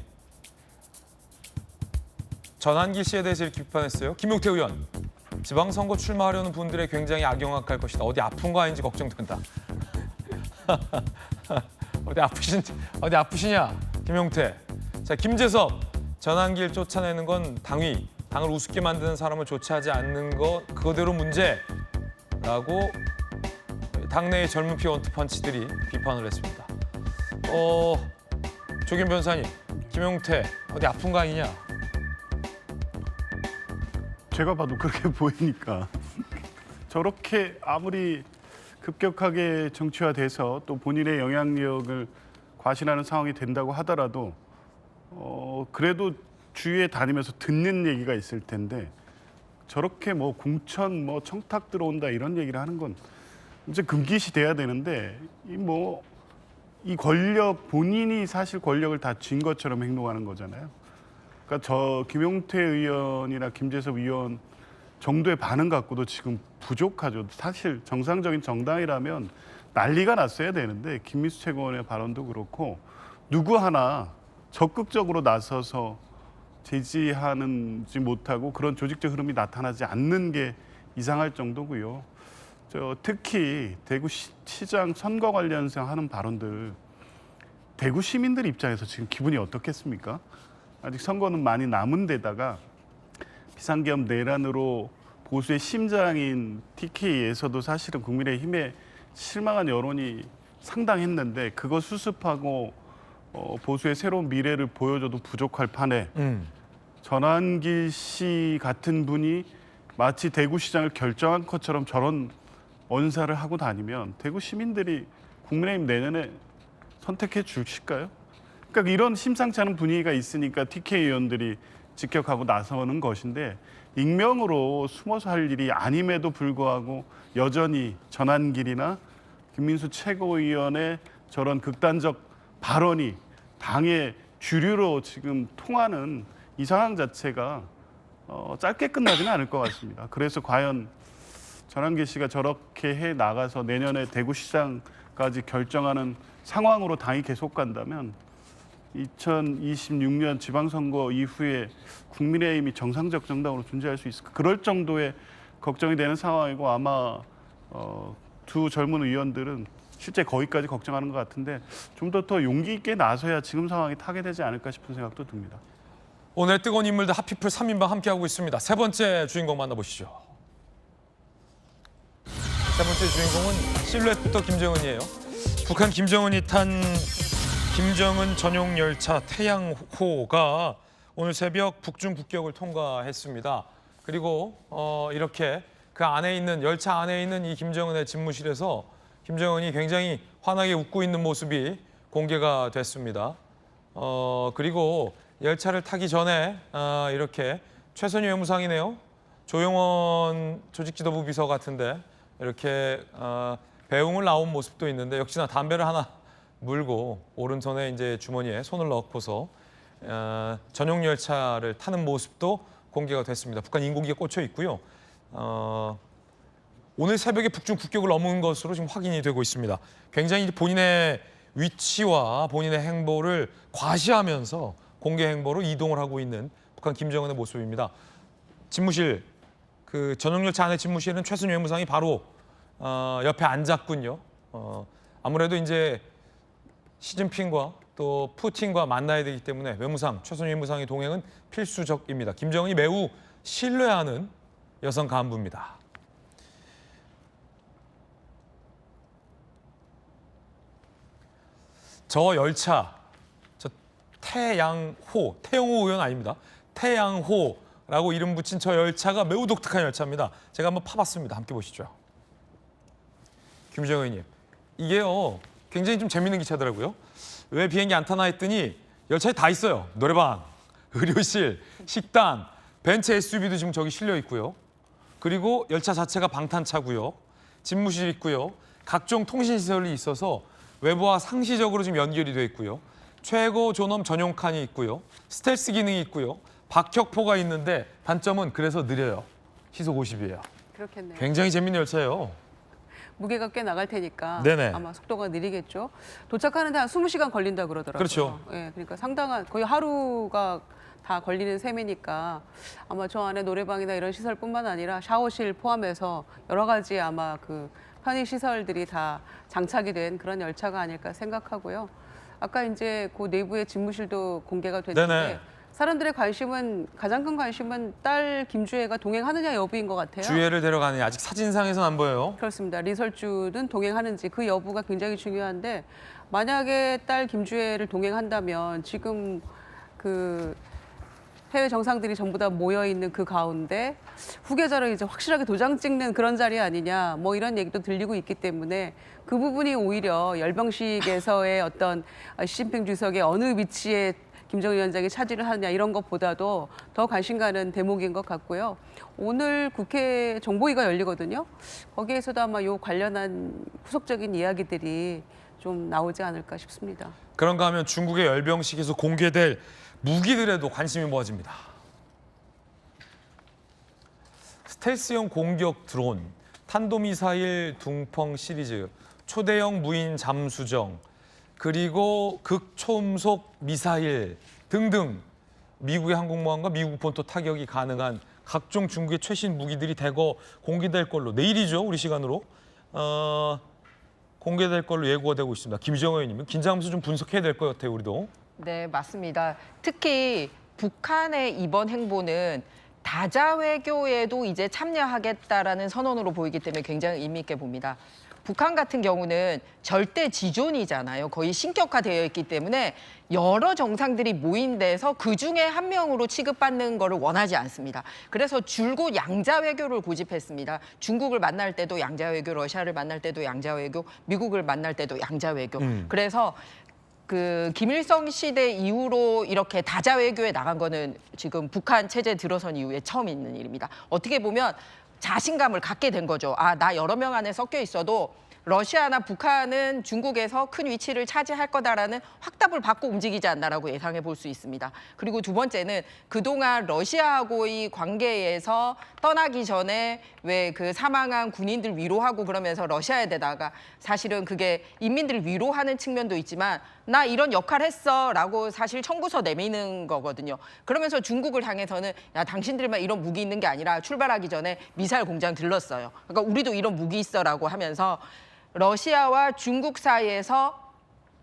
전환길 씨에 대해서 이렇게 비판했어요. 김용태 의원, 지방선거 출마하려는 분들의 굉장히 악영향할 것이다. 어디 아픈 거 아닌지 걱정된다. 어디 아프시냐, 김용태. 자, 김재섭, 전환길 쫓아내는 건 당위, 당을 우습게 만드는 사람을 조치하지 않는 거 그거대로 문제라고 당내의 젊은 피 원투펀치들이 비판을 했습니다. 조겸 변호사님, 김용태 어디 아픈 거 아니냐? 제가 봐도 그렇게 보이니까 저렇게 아무리 급격하게 정치화돼서 또 본인의 영향력을 과신하는 상황이 된다고 하더라도 그래도 주위에 다니면서 듣는 얘기가 있을 텐데 저렇게 뭐 공천 뭐 청탁 들어온다 이런 얘기를 하는 건 이제 금기시 돼야 되는데 이 권력 본인이 사실 권력을 다 쥔 것처럼 행동하는 거잖아요. 그러니까 저 김용태 의원이나 김재섭 의원 정도의 반응 갖고도 지금 부족하죠. 사실 정상적인 정당이라면 난리가 났어야 되는데 김민수 최고위원의 발언도 그렇고 누구 하나 적극적으로 나서서 제지하는지 못하고 그런 조직적 흐름이 나타나지 않는 게 이상할 정도고요. 특히 대구시장 선거 관련해서 하는 발언들 대구 시민들 입장에서 지금 기분이 어떻겠습니까? 아직 선거는 많이 남은 데다가 비상계엄 내란으로 보수의 심장인 TK에서도 사실은 국민의힘에 실망한 여론이 상당했는데 그거 수습하고 보수의 새로운 미래를 보여줘도 부족할 판에 전환길 씨 같은 분이 마치 대구시장을 결정한 것처럼 저런 언사를 하고 다니면 대구 시민들이 국민의힘 내년에 선택해 주실까요? 그러니까 이런 심상치 않은 분위기가 있으니까 TK 의원들이 직격하고 나서는 것인데 익명으로 숨어서 할 일이 아님에도 불구하고 여전히 전한길이나 김민수 최고위원의 저런 극단적 발언이 당의 주류로 지금 통하는 이 상황 자체가 짧게 끝나지는 않을 것 같습니다. 그래서 과연 전한길 씨가 저렇게 해 나가서 내년에 대구시장까지 결정하는 상황으로 당이 계속 간다면 2026년 지방선거 이후에 국민의힘이 정상적 정당으로 존재할 수 있을까? 그럴 정도의 걱정이 되는 상황이고 아마 두 젊은 의원들은 실제 거기까지 걱정하는 것 같은데 좀 더 용기 있게 나서야 지금 상황이 타개되지 않을까 싶은 생각도 듭니다. 오늘 뜨거운 인물들 핫피플 3인방 함께하고 있습니다. 세 번째 주인공 만나보시죠. 세 번째 주인공은 실루엣부터 김정은이에요. 북한 김정은이 탄 김정은 전용 열차 태양호가 오늘 새벽 북중 국경을 통과했습니다. 그리고 이렇게 그 안에 있는 열차 안에 있는 이 김정은의 집무실에서 김정은이 굉장히 환하게 웃고 있는 모습이 공개가 됐습니다. 그리고 열차를 타기 전에 이렇게 최선희 외무상이네요. 조용원 조직지도부 비서 같은데 이렇게 배웅을 나온 모습도 있는데 역시나 담배를 하나 물고 오른손에 이제 주머니에 손을 넣고서 전용 열차를 타는 모습도 공개가 됐습니다. 북한 인공기가 꽂혀 있고요. 오늘 새벽에 북중 국경을 넘은 것으로 지금 확인이 되고 있습니다. 굉장히 본인의 위치와 본인의 행보를 과시하면서 공개 행보로 이동을 하고 있는 북한 김정은의 모습입니다. 집무실, 그 전용 열차 안에 집무실에는 최순희 외무상이 바로 옆에 앉았군요. 아무래도 이제 시진핑과 또 푸틴과 만나야 되기 때문에 외무상, 최순희 외무상의 동행은 필수적입니다. 김정은이 매우 신뢰하는 여성 간부입니다. 저 열차, 저 태양호 의원 아닙니다. 태양호라고 이름 붙인 저 열차가 매우 독특한 열차입니다. 제가 한번 파봤습니다. 함께 보시죠. 김정은 의원님, 이게요 굉장히 좀 재밌는 기차더라고요. 왜 비행기 안 타나 했더니 열차에 다 있어요. 노래방, 의료실, 식당, 벤츠 SUV도 지금 저기 실려 있고요. 그리고 열차 자체가 방탄차고요. 집무실 있고요. 각종 통신시설이 있어서 외부와 상시적으로 지금 연결이 돼 있고요. 최고 존엄 전용 칸이 있고요. 스텔스 기능이 있고요. 박격포가 있는데 단점은 그래서 느려요. 시속 50이에요. 그렇겠네요. 굉장히 재밌는 열차예요. 무게가 꽤 나갈 테니까 네네. 아마 속도가 느리겠죠. 도착하는데 한 20시간 걸린다 그러더라고요. 그렇죠. 예, 그러니까 상당한 거의 하루가 다 걸리는 셈이니까 아마 저 안에 노래방이나 이런 시설뿐만 아니라 샤워실 포함해서 여러 가지 아마 그 편의 시설들이 다 장착이 된 그런 열차가 아닐까 생각하고요. 아까 이제 그 내부의 집무실도 공개가 됐는데 네네. 사람들의 관심은 가장 큰 관심은 딸 김주혜가 동행하느냐 여부인 것 같아요. 주혜를 데려가느냐 아직 사진상에서는 안 보여요. 그렇습니다. 리설주는 동행하는지 그 여부가 굉장히 중요한데 만약에 딸 김주혜를 동행한다면 지금 그 해외 정상들이 전부 다 모여 있는 그 가운데 후계자를 이제 확실하게 도장 찍는 그런 자리 아니냐 뭐 이런 얘기도 들리고 있기 때문에 그 부분이 오히려 열병식에서의 어떤 시진핑 주석의 어느 위치에 김정은 위원장이 차지를 하느냐 이런 것보다도 더 관심 가는 대목인 것 같고요. 오늘 국회 정보위가 열리거든요. 거기에서도 아마 요 관련한 후속적인 이야기들이 좀 나오지 않을까 싶습니다. 그런가 하면 중국의 열병식에서 공개될 무기들에도 관심이 모아집니다. 스텔스형 공격 드론, 탄도미사일 둥펑 시리즈, 초대형 무인 잠수정, 그리고 극초음속 미사일 등등 미국의 항공모함과 미국 본토 타격이 가능한 각종 중국의 최신 무기들이 대거 공개될 걸로 내일이죠, 우리 시간으로 공개될 걸로 예고가 되고 있습니다. 김정은 의원님, 긴장하면서 좀 분석해야 될 것 같아요, 우리도. 네, 맞습니다. 특히 북한의 이번 행보는 다자 외교에도 이제 참여하겠다라는 선언으로 보이기 때문에 굉장히 의미 있게 봅니다. 북한 같은 경우는 절대 지존이잖아요. 거의 신격화되어 있기 때문에 여러 정상들이 모인 데서 그중에 한 명으로 취급받는 거를 원하지 않습니다. 그래서 줄곧 양자 외교를 고집했습니다. 중국을 만날 때도 양자 외교, 러시아를 만날 때도 양자 외교, 미국을 만날 때도 양자 외교. 그래서 그 김일성 시대 이후로 이렇게 다자 외교에 나간 거는 지금 북한 체제 들어선 이후에 처음 있는 일입니다. 어떻게 보면 자신감을 갖게 된 거죠. 아, 나 여러 명 안에 섞여 있어도 러시아나 북한은 중국에서 큰 위치를 차지할 거다라는 확답을 받고 움직이지 않나라고 예상해 볼 수 있습니다. 그리고 두 번째는 그동안 러시아하고의 관계에서 떠나기 전에 왜 그 사망한 군인들 위로하고 그러면서 러시아에다가 사실은 그게 인민들을 위로하는 측면도 있지만 나 이런 역할 했어라고 사실 청구서 내미는 거거든요. 그러면서 중국을 향해서는 야, 당신들만 이런 무기 있는 게 아니라 출발하기 전에 미사일 공장 들렀어요. 그러니까 우리도 이런 무기 있어라고 하면서 러시아와 중국 사이에서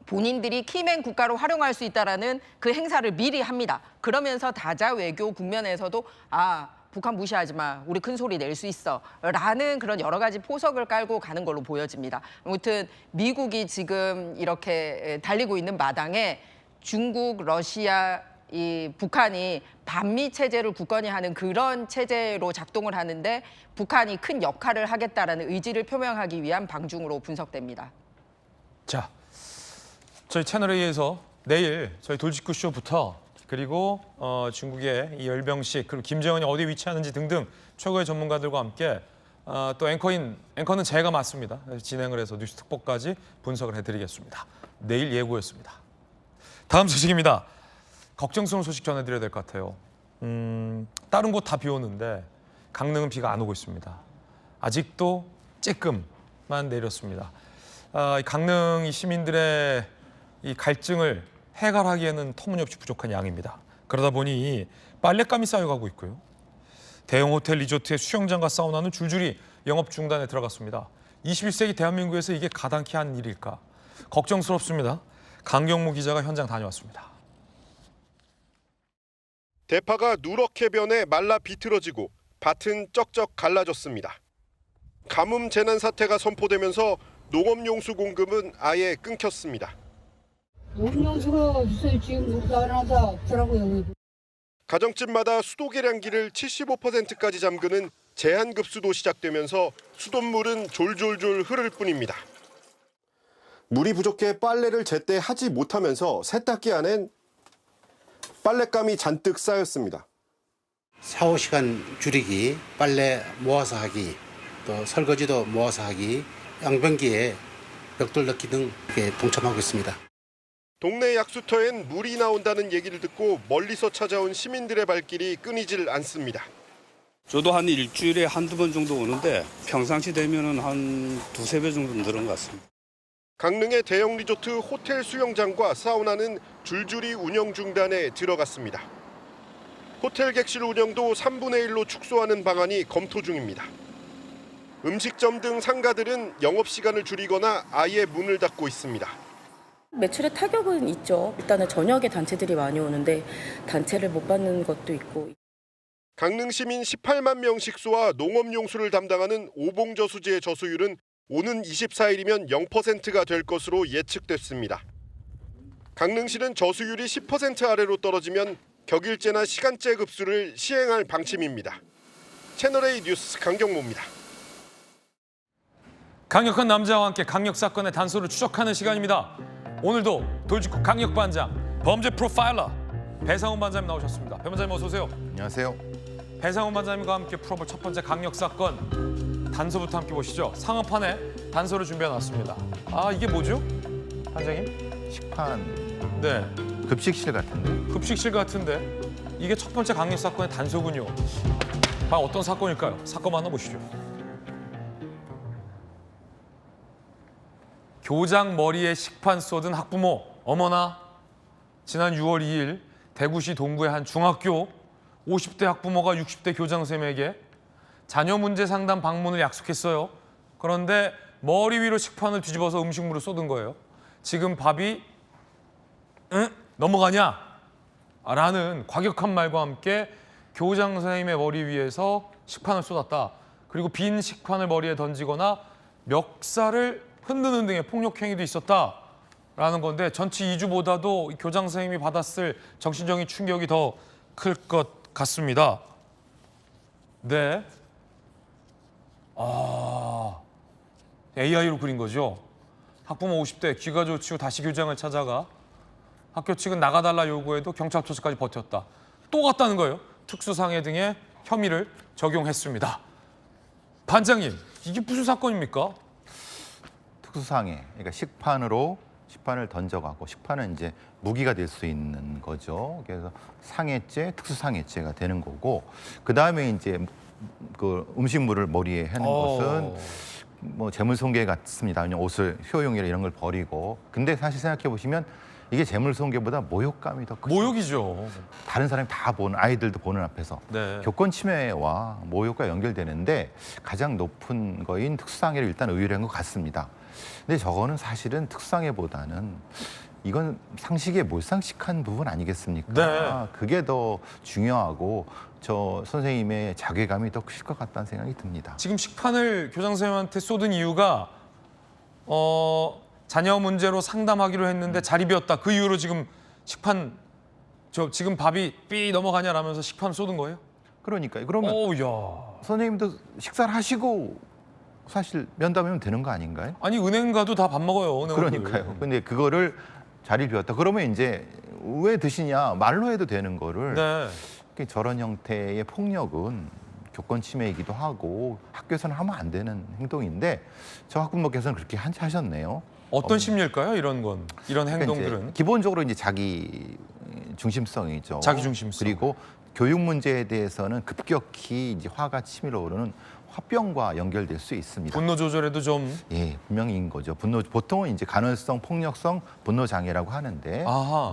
본인들이 키맨 국가로 활용할 수 있다라는 그 행사를 미리 합니다. 그러면서 다자 외교 국면에서도 아, 북한 무시하지 마. 우리 큰 소리 낼 수 있어. 라는 그런 여러 가지 포석을 깔고 가는 걸로 보여집니다. 아무튼 미국이 지금 이렇게 달리고 있는 마당에 중국, 러시아, 이 북한이 반미 체제를 굳건히 하는 그런 체제로 작동을 하는데 북한이 큰 역할을 하겠다라는 의지를 표명하기 위한 방중으로 분석됩니다. 자, 저희 채널A에서 내일 저희 돌직구 쇼부터 그리고 중국의 이 열병식 그리고 김정은이 어디에 위치하는지 등등 최고의 전문가들과 함께 또 앵커는 제가 맡습니다. 진행을 해서 뉴스 특보까지 분석을 해드리겠습니다. 내일 예고였습니다. 다음 소식입니다. 걱정스러운 소식 전해드려야 될 것 같아요. 다른 곳 다 비 오는데 강릉은 비가 안 오고 있습니다. 아직도 쬐끔만 내렸습니다. 강릉 이 시민들의 이 갈증을 해결하기에는 터무니없이 부족한 양입니다. 그러다 보니 빨랫감이 쌓여가고 있고요. 대형 호텔 리조트의 수영장과 사우나는 줄줄이 영업 중단에 들어갔습니다. 21세기 대한민국에서 이게 가당키 한 일일까? 걱정스럽습니다. 강경무 기자가 현장 다녀왔습니다. 대파가 누렇게 변해 말라 비틀어지고 밭은 쩍쩍 갈라졌습니다. 가뭄 재난 사태가 선포되면서 농업용수 공급은 아예 끊겼습니다. 농업용수가 있어요. 지금 우리도 하나도 없더라고요. 가정집마다 수도 계량기를 75%까지 잠그는 제한급수도 시작되면서 수돗물은 졸졸졸 흐를 뿐입니다. 물이 부족해 빨래를 제때 하지 못하면서 세탁기 안엔 빨랫감이 잔뜩 쌓였습니다. 샤워 시간 줄이기, 빨래 모아서 하기, 또 설거지도 모아서 하기, 양변기에 벽돌 넣기 등 동참하고 있습니다. 동네 약수터엔 물이 나온다는 얘기를 듣고 멀리서 찾아온 시민들의 발길이 끊이질 않습니다. 저도 한 일주일에 한두 번 정도 오는데 평상시 되면은 한 두세 배 정도 늘은 것 같습니다. 강릉의 대형 리조트 호텔 수영장과 사우나는 줄줄이 운영 중단에 들어갔습니다. 호텔 객실 운영도 3분의 1로 축소하는 방안이 검토 중입니다. 음식점 등 상가들은 영업시간을 줄이거나 아예 문을 닫고 있습니다. 매출에 타격은 있죠. 일단은 저녁에 단체들이 많이 오는데 단체를 못 받는 것도 있고. 강릉 시민 18만 명 식수와 농업용수를 담당하는 오봉저수지의 저수율은 오는 24일이면 0%가 될 것으로 예측됐습니다. 강릉시는 저수율이 10% 아래로 떨어지면 격일제나 시간제 급수를 시행할 방침입니다. 채널A 뉴스 강경모입니다. 강력한 남자와 함께 강력 사건의 단서를 추적하는 시간입니다. 오늘도 돌직구 강력 반장, 범죄 프로파일러 배상훈 반장님 나오셨습니다. 배 반장님 어서 오세요. 안녕하세요. 배상훈 반장님과 함께 풀어볼 첫 번째 강력 사건 단서부터 함께 보시죠. 상업판에 단서를 준비해놨습니다. 아, 이게 뭐죠, 반장님? 식판. 네. 급식실 같은데. 급식실 같은데 이게 첫 번째 강력 사건의 단서군요. 과연 어떤 사건일까요? 사건 만나보시죠. 교장 머리에 식판 쏟은 학부모. 어머나. 지난 6월 2일 대구시 동구의 한 중학교 50대 학부모가 60대 교장 선생님에게 자녀 문제 상담 방문을 약속했어요. 그런데 머리 위로 식판을 뒤집어서 음식물을 쏟은 거예요. 지금 밥이 넘어가냐? 라는 과격한 말과 함께 교장 선생님의 머리 위에서 식판을 쏟았다. 그리고 빈 식판을 머리에 던지거나 멱살을 흔드는 등의 폭력 행위도 있었다라는 건데 전치 2주보다도 교장 선생님이 받았을 정신적인 충격이 더 클 것 같습니다. 네. AI로 그린 거죠. 학부모 50대 귀가 조치후 다시 교장을 찾아가 학교 측은 나가달라 요구해도 경찰 조사까지 버텼다. 또 갔다는 거예요. 특수상해 등의 혐의를 적용했습니다. 반장님, 이게 무슨 사건입니까? 특수상해, 그러니까 식판을 던져가고 식판은 이제 무기가 될 수 있는 거죠. 그래서 상해죄, 특수상해죄가 되는 거고 그 다음에 이제 그 음식물을 머리에 하는 것은 뭐 재물손괴 같습니다. 그냥 옷을 효용이나 이런 걸 버리고 근데 사실 생각해 보시면 이게 재물손괴보다 모욕감이 더 크죠. 모욕이죠. 다른 사람이 다 보는 아이들도 보는 앞에서 네. 교권 침해와 모욕과 연결되는데 가장 높은 거인 특수상해를 일단 의뢰한 것 같습니다. 근데 저거는 사실은 특수상해보다는 이건 상식에 몰상식한 부분 아니겠습니까? 네. 그게 더 중요하고 저 선생님의 자괴감이 더 크실 것 같다는 생각이 듭니다. 지금 식판을 교장 선생님한테 쏟은 이유가 자녀 문제로 상담하기로 했는데 자리 비었다. 그 이후로 지금 식판 지금 밥이 삐 넘어가냐라면서 식판 쏟은 거예요? 그러니까요. 그러면 선생님도 식사를 하시고 사실 면담하면 되는 거 아닌가요? 아니 은행 가도 다 밥 먹어요. 그러니까요. 근데 그거를 자리를 비웠다. 그러면 이제 왜 드시냐 말로 해도 되는 거를 저런 형태의 폭력은 교권 침해이기도 하고 학교에서는 하면 안 되는 행동인데 저 학부모께서는 그렇게 하셨네요. 어떤 심리일까요? 이런 행동들은? 그러니까 기본적으로 이제 자기 중심성이죠. 자기 중심성. 그리고 교육 문제에 대해서는 급격히 이제 화가 치밀어 오르는 화병과 연결될 수 있습니다. 분노 조절에도 좀 분명인 거죠. 보통은 이제 간헐성 폭력성 분노 장애라고 하는데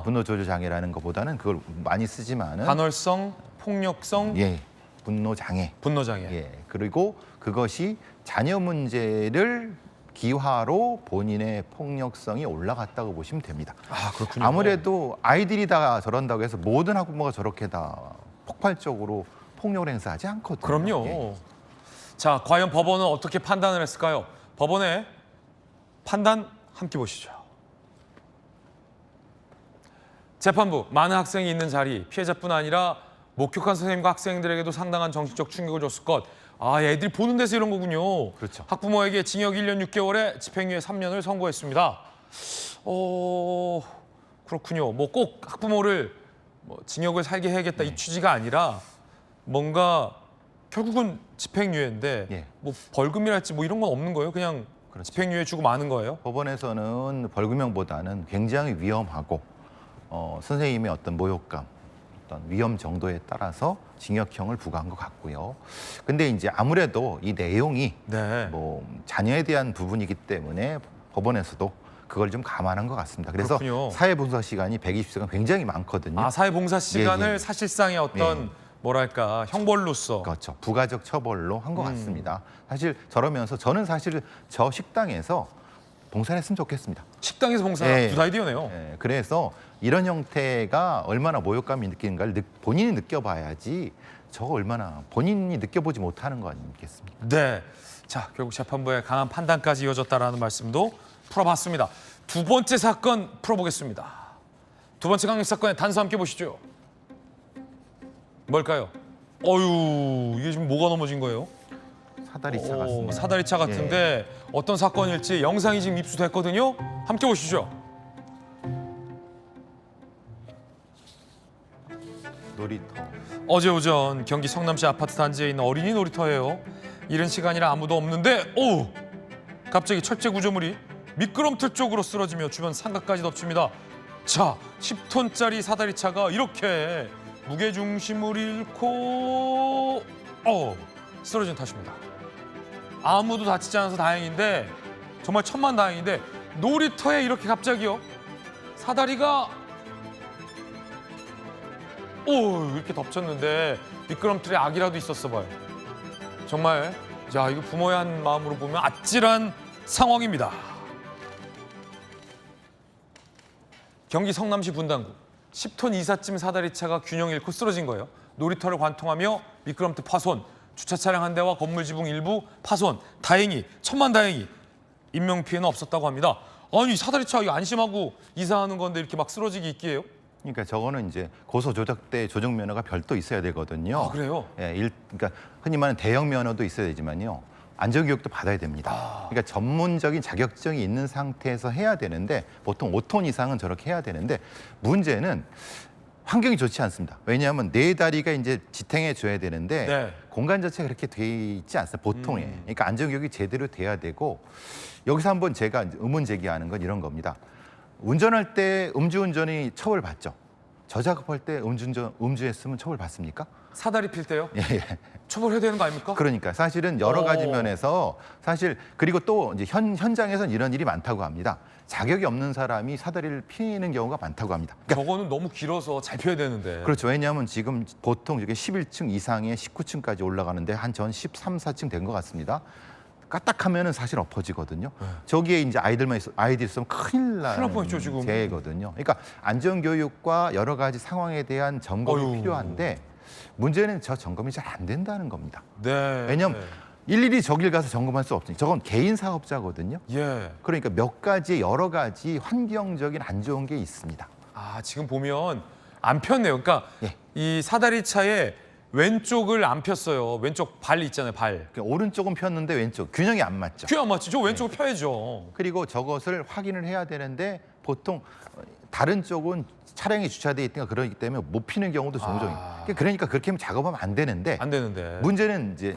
분노 조절 장애라는 것보다는 그걸 많이 쓰지만은 간헐성 폭력성 분노 장애. 분노 장애. 그리고 그것이 자녀 문제를 기화로 본인의 폭력성이 올라갔다고 보시면 됩니다. 그렇군요. 아무래도 아이들이 다 저런다고 해서 모든 학부모가 저렇게 다 폭발적으로 폭력을 행사하지 않거든요. 그럼요. 자, 과연 법원은 어떻게 판단을 했을까요? 법원의 판단 함께 보시죠. 재판부, 많은 학생이 있는 자리, 피해자뿐 아니라 목격한 선생님과 학생들에게도 상당한 정신적 충격을 줬을 것. 애들이 보는 데서 이런 거군요. 그렇죠. 학부모에게 징역 1년 6개월에 집행유예 3년을 선고했습니다. 그렇군요. 뭐 꼭 학부모를 징역을 살게 해야겠다 이 취지가 아니라 뭔가 결국은 집행유예인데 뭐 벌금이랄지 뭐 이런 건 없는 거예요? 그냥 집행유예 주고 마는 거예요? 법원에서는 벌금형보다는 굉장히 위험하고 선생님의 어떤 모욕감, 어떤 위험 정도에 따라서 징역형을 부과한 것 같고요. 근데 이제 아무래도 이 내용이 뭐 자녀에 대한 부분이기 때문에 법원에서도 그걸 좀 감안한 것 같습니다. 그래서 그렇군요. 사회봉사 시간이 120시간 굉장히 많거든요. 사회봉사 시간을 사실상의 어떤 뭐랄까 형벌로서 그렇죠. 부가적 처벌로 한 것 같습니다. 사실 저러면서 저는 사실 저 식당에서 봉사를 했으면 좋겠습니다. 식당에서 봉사 굿 아이디어네요. 그래서 이런 형태가 얼마나 모욕감이 느끼는가를 본인이 느껴봐야지 저거 얼마나 본인이 느껴보지 못하는 거 아니겠습니까? 네. 자, 결국 재판부의 강한 판단까지 이어졌다라는 말씀도 풀어봤습니다. 두 번째 사건 풀어보겠습니다. 두 번째 강력 사건의 단서 함께 보시죠. 뭘까요? 이게 지금 뭐가 넘어진 거예요? 사다리차 같습니다. 사다리차 같은데 어떤 사건일지 영상이 지금 입수됐거든요. 함께 보시죠. 놀이터. 어제 오전 경기 성남시 아파트 단지에 있는 어린이 놀이터예요. 이른 시간이라 아무도 없는데 갑자기 철제 구조물이 미끄럼틀 쪽으로 쓰러지며 주변 상가까지 덮칩니다. 자, 10톤짜리 사다리차가 이렇게 무게중심을 잃고 쓰러진 탓입니다. 아무도 다치지 않아서 다행인데 정말 천만다행인데 놀이터에 이렇게 갑자기요 사다리가 이렇게 덮쳤는데 미끄럼틀에 악이라도 있었어 봐요. 정말 이거 부모의 한 마음으로 보면 아찔한 상황입니다. 경기 성남시 분당구 10톤 이삿짐 사다리차가 균형 잃고 쓰러진 거예요. 놀이터를 관통하며 미끄럼틀 파손, 주차 차량 한 대와 건물 지붕 일부 파손. 다행히 천만다행히 인명 피해는 없었다고 합니다. 아니 사다리차 이거 안심하고 이사하는 건데 이렇게 막 쓰러지기 있기에요? 그러니까 저거는 이제 고소 조작대 조정 면허가 별도 있어야 되거든요. 아, 그래요? 예, 그러니까 흔히 말하는 대형 면허도 있어야 되지만요. 안전교육도 받아야 됩니다. 그러니까 전문적인 자격증이 있는 상태에서 해야 되는데 보통 5톤 이상은 저렇게 해야 되는데 문제는 환경이 좋지 않습니다. 왜냐하면 네 다리가 이제 지탱해 줘야 되는데 네. 공간 자체가 그렇게 돼 있지 않습니다. 보통에. 그러니까 안전교육이 제대로 돼야 되고 여기서 한번 제가 의문 제기하는 건 이런 겁니다. 운전할 때 음주운전이 처벌받죠. 저작업할 때 음주했으면 처벌받습니까? 사다리 필 때요? 예. 처벌해야 되는 거 아닙니까? 그러니까 사실은 여러 가지 면에서 사실 그리고 또 이제 현장에서는 이런 일이 많다고 합니다. 자격이 없는 사람이 사다리를 피는 경우가 많다고 합니다. 저거는 너무 길어서 잘 펴야 되는데. 그렇죠. 왜냐하면 지금 보통 이게 11층 이상에 19층까지 올라가는데 한 전 13, 14층 된 것 같습니다. 까딱하면은 사실 엎어지거든요. 저기에 이제 아이들 있으면 큰일 나는 뻔했죠, 지금. 재해거든요. 그러니까 안전교육과 여러 가지 상황에 대한 점검이 필요한데 문제는 저 점검이 잘 안 된다는 겁니다. 네. 왜냐하면 일일이 저길 가서 점검할 수 없으니 저건 개인 사업자거든요. 예. 그러니까 몇 가지 여러 가지 환경적인 안 좋은 게 있습니다. 아 지금 보면 안 폈네요. 그러니까 예. 이 사다리차에 왼쪽을 안 폈어요. 왼쪽 발 있잖아요, 발. 그러니까 오른쪽은 폈는데 왼쪽 균형이 안 맞죠. 균형 안 맞지? 저 왼쪽을 펴야죠. 그리고 저것을 확인을 해야 되는데 보통 다른 쪽은 차량이 주차돼 있거나 그러기 때문에 못 피는 경우도 종종 있어요. 그러니까 그렇게 하면 작업하면 안 되는데 문제는 이제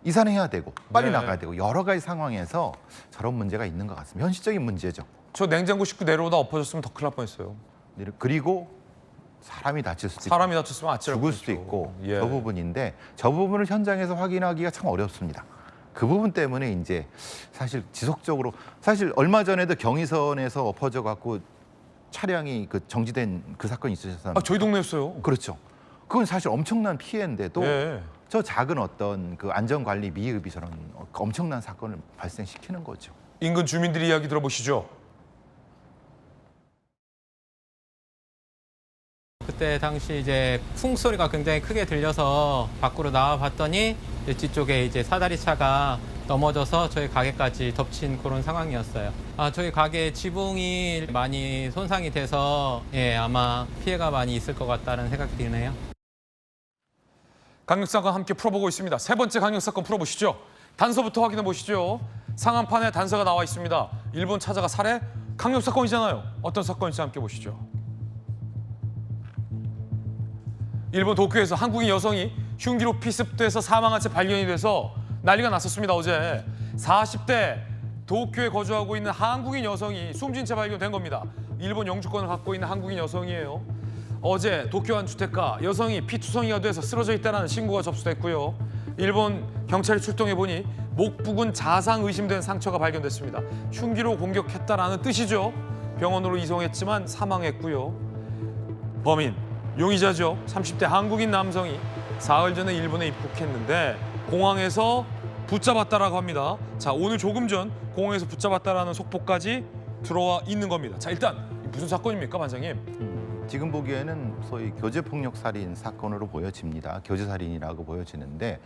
이사는 해야 되고 빨리 나가야 되고 여러 가지 상황에서 저런 문제가 있는 것 같습니다. 현실적인 문제죠. 저 냉장고 싣고 내려오다 엎어졌으면 더 큰일 날 뻔했어요. 그리고 사람이 다칠 수도 사람이 있고 다쳤으면 아찔할 죽을 뻔했죠. 수도 있고 예. 저 부분인데 저 부분을 현장에서 확인하기가 참 어렵습니다. 그 부분 때문에 이제 사실 지속적으로 사실 얼마 전에도 경의선에서 엎어져 갖고 차량이 그 정지된 그 사건이 있으셨잖아요. 아, 저희 동네였어요. 그렇죠. 그건 사실 엄청난 피해인데도 예. 저 작은 어떤 그 안전관리 미흡이 저런 엄청난 사건을 발생시키는 거죠. 인근 주민들의 이야기 들어보시죠. 그때 당시 이제 풍소리가 굉장히 크게 들려서 밖으로 나와 봤더니 뒤쪽에 이제 사다리차가 넘어져서 저희 가게까지 덮친 그런 상황이었어요. 저희 가게 지붕이 많이 손상이 돼서 아마 피해가 많이 있을 것 같다는 생각이 드네요. 강력사건 함께 풀어보고 있습니다. 세 번째 강력사건 풀어보시죠. 단서부터 확인해 보시죠. 상한판에 단서가 나와 있습니다. 일본 찾아가 살해? 강력사건이잖아요. 어떤 사건인지 함께 보시죠. 일본 도쿄에서 한국인 여성이 흉기로 피습돼서 사망한 채 발견이 돼서 난리가 났었습니다. 어제 40대 도쿄에 거주하고 있는 한국인 여성이 숨진 채 발견된 겁니다. 일본 영주권을 갖고 있는 한국인 여성이에요. 어제 도쿄 한 주택가 여성이 피투성이가 돼서 쓰러져 있다는 신고가 접수됐고요. 일본 경찰이 출동해 보니 목 부근 자상 의심된 상처가 발견됐습니다. 흉기로 공격했다라는 뜻이죠. 병원으로 이송했지만 사망했고요. 범인 용의자죠. 30대 한국인 남성이 사흘 전에 일본에 입국했는데 공항에서 붙잡았다라고 합니다. 자, 오늘 조금 전 공항에서 붙잡았다라는 속보까지 들어와 있는 겁니다. 자, 일단 무슨 사건입니까, 반장님? 지금 보기에는 소위 교제폭력 살인 사건으로 보여집니다. 교제살인이라고 보여지는데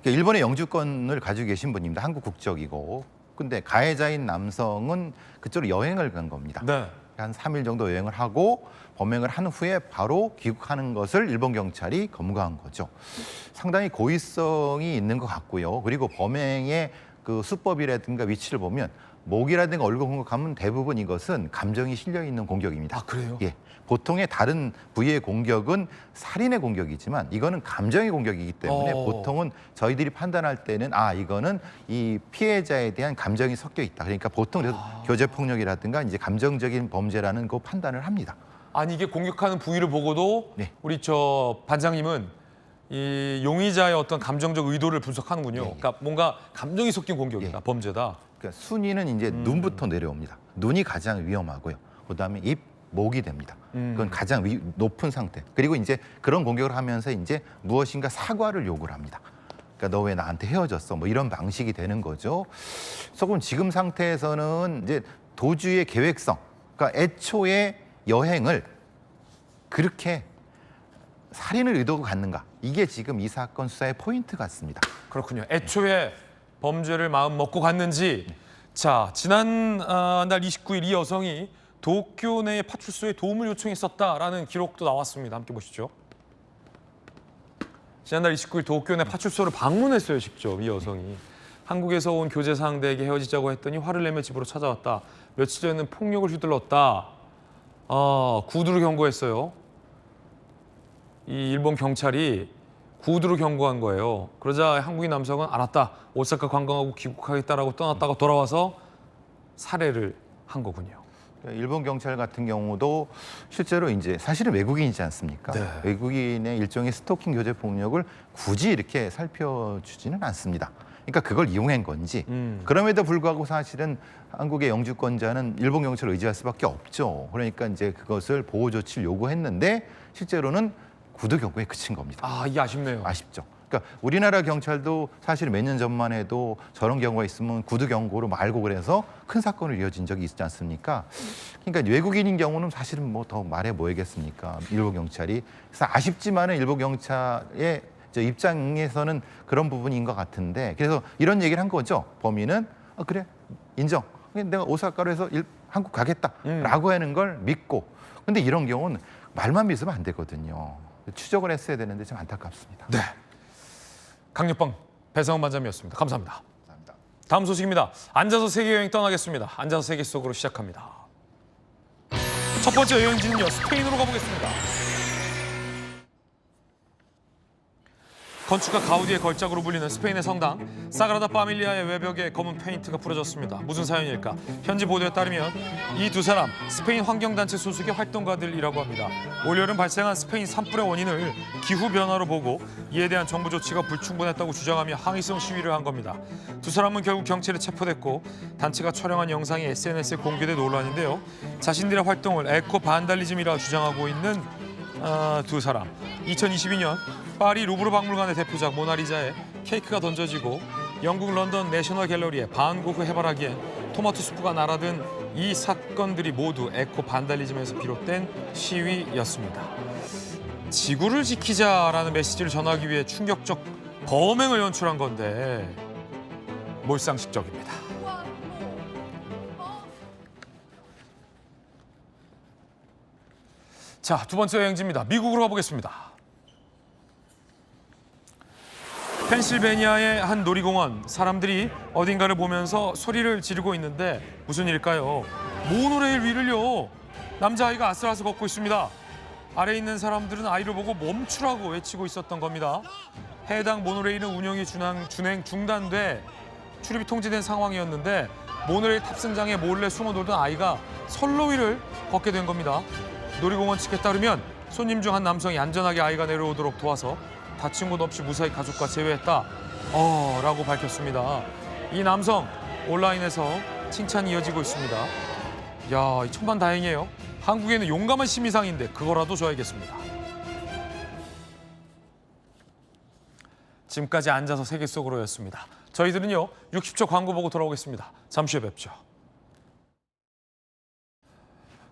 일본의 영주권을 가지고 계신 분입니다. 한국 국적이고 근데 가해자인 남성은 그쪽으로 여행을 간 겁니다. 네. 한 3일 정도 여행을 하고 범행을 한 후에 바로 귀국하는 것을 일본 경찰이 검거한 거죠. 상당히 고의성이 있는 것 같고요. 그리고 범행의 그 수법이라든가 위치를 보면 목이라든가 얼굴 공격하면 대부분 이것은 감정이 실려 있는 공격입니다. 아, 그래요? 예. 보통의 다른 부위의 공격은 살인의 공격이지만 이거는 감정의 공격이기 때문에 보통은 저희들이 판단할 때는 이거는 이 피해자에 대한 감정이 섞여 있다. 그러니까 보통 교제폭력이라든가 이제 감정적인 범죄라는 그 판단을 합니다. 아니 이게 공격하는 부위를 보고도 네. 우리 저 반장님은 이 용의자의 어떤 감정적 의도를 분석하는군요. 그러니까 뭔가 감정이 섞인 공격이다, 범죄다. 그러니까 순위는 이제 눈부터 내려옵니다. 눈이 가장 위험하고요. 그다음에 입, 목이 됩니다. 그건 가장 높은 상태. 그리고 이제 그런 공격을 하면서 이제 무엇인가 사과를 요구를 합니다. 그러니까 너 왜 나한테 헤어졌어? 뭐 이런 방식이 되는 거죠. 조금 지금 상태에서는 이제 도주의 계획성, 그러니까 애초에 여행을 그렇게 살인을 의도하고 갔는가? 이게 지금 이 사건 수사의 포인트 같습니다. 그렇군요. 애초에 범죄를 마음 먹고 갔는지 자, 지난 날 29일 이 여성이 도쿄 내 파출소에 도움을 요청했었다라는 기록도 나왔습니다. 함께 보시죠. 지난달 29일 도쿄 내 파출소를 방문했어요, 직접 이 여성이. 한국에서 온 교제 상대에게 헤어지자고 했더니 화를 내며 집으로 찾아왔다. 며칠 전에는 폭력을 휘둘렀다. 구두로 경고했어요. 이 일본 경찰이 구두로 경고한 거예요. 그러자 한국인 남성은 알았다. 오사카 관광하고 귀국하겠다라고 떠났다가 돌아와서 살해를 한 거군요. 일본 경찰 같은 경우도 실제로 이제 사실은 외국인이지 않습니까? 네. 외국인의 일종의 스토킹 교제 폭력을 굳이 이렇게 살펴주지는 않습니다. 그러니까 그걸 이용한 건지 그럼에도 불구하고 사실은 한국의 영주권자는 일본 경찰을 의지할 수밖에 없죠. 그러니까 이제 그것을 보호 조치를 요구했는데 실제로는 구두 경고에 그친 겁니다. 이게 아쉽네요. 아쉽죠. 그러니까 우리나라 경찰도 사실 몇 년 전만 해도 저런 경우가 있으면 구두 경고로 말고 그래서 큰 사건을 이어진 적이 있지 않습니까? 그러니까 외국인인 경우는 사실은 뭐 더 말해 뭐겠습니까? 일본 경찰이. 그래서 아쉽지만은 일본 경찰의 입장에서는 그런 부분인 것 같은데 그래서 이런 얘기를 한 거죠. 범인은 그래 인정. 내가 오사카로 해서 한국 가겠다라고 하는 걸 믿고. 근데 이런 경우는 말만 믿으면 안 되거든요. 추적을 했어야 되는데 좀 안타깝습니다. 네. 강력방 배상훈 반장이었습니다. 감사합니다. 다음 소식입니다. 앉아서 세계 여행 떠나겠습니다. 앉아서 세계 속으로 시작합니다. 첫 번째 여행지는요. 스페인으로 가보겠습니다. 건축가 가우디의 걸작으로 불리는 스페인의 성당 사그라다 파밀리아의 외벽에 검은 페인트가 뿌려졌습니다. 무슨 사연일까? 현지 보도에 따르면 이 두 사람 스페인 환경단체 소속의 활동가들이라고 합니다. 올여름 발생한 스페인 산불의 원인을 기후변화로 보고 이에 대한 정부 조치가 불충분했다고 주장하며 항의성 시위를 한 겁니다. 두 사람은 결국 경찰에 체포됐고 단체가 촬영한 영상이 SNS에 공개돼 논란인데요. 자신들의 활동을 에코 반달리즘이라 주장하고 있는 두 사람. 2022년 파리 루브르 박물관의 대표작 모나리자에 케이크가 던져지고 영국 런던 내셔널 갤러리에 반 고흐 해바라기엔 토마토 수프가 날아든 이 사건들이 모두 에코 반달리즘에서 비롯된 시위였습니다. 지구를 지키자라는 메시지를 전하기 위해 충격적 범행을 연출한 건데 몰상식적입니다. 자, 두 번째 여행지입니다. 미국으로 가보겠습니다. 펜실베니아의 한 놀이공원. 사람들이 어딘가를 보면서 소리를 지르고 있는데 무슨 일일까요? 모노레일 위를요. 남자아이가 아슬아슬 걷고 있습니다. 아래에 있는 사람들은 아이를 보고 멈추라고 외치고 있었던 겁니다. 해당 모노레일은 운영이 준행 중단돼 출입이 통제된 상황이었는데 모노레일 탑승장에 몰래 숨어놀던 아이가 선로 위를 걷게 된 겁니다. 놀이공원 측에 따르면 손님 중 한 남성이 안전하게 아이가 내려오도록 도와서 다친 곳 없이 무사히 가족과 재회했다. 라고 밝혔습니다. 이 남성 온라인에서 칭찬이 이어지고 있습니다. 야, 천만다행이에요. 한국에는 용감한 시민상인데 그거라도 줘야겠습니다. 지금까지 앉아서 세계 속으로였습니다. 저희들은요 60초 광고 보고 돌아오겠습니다. 잠시 후에 뵙죠.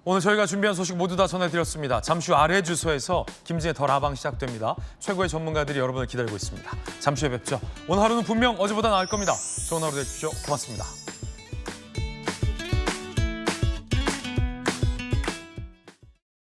오늘 저희가 준비한 소식 모두 다 전해드렸습니다. 잠시 후 아래 주소에서 김진의 더 라방 시작됩니다. 최고의 전문가들이 여러분을 기다리고 있습니다. 잠시 후에 뵙죠. 오늘 하루는 분명 어제보다 나을 겁니다. 좋은 하루 되십시오. 고맙습니다.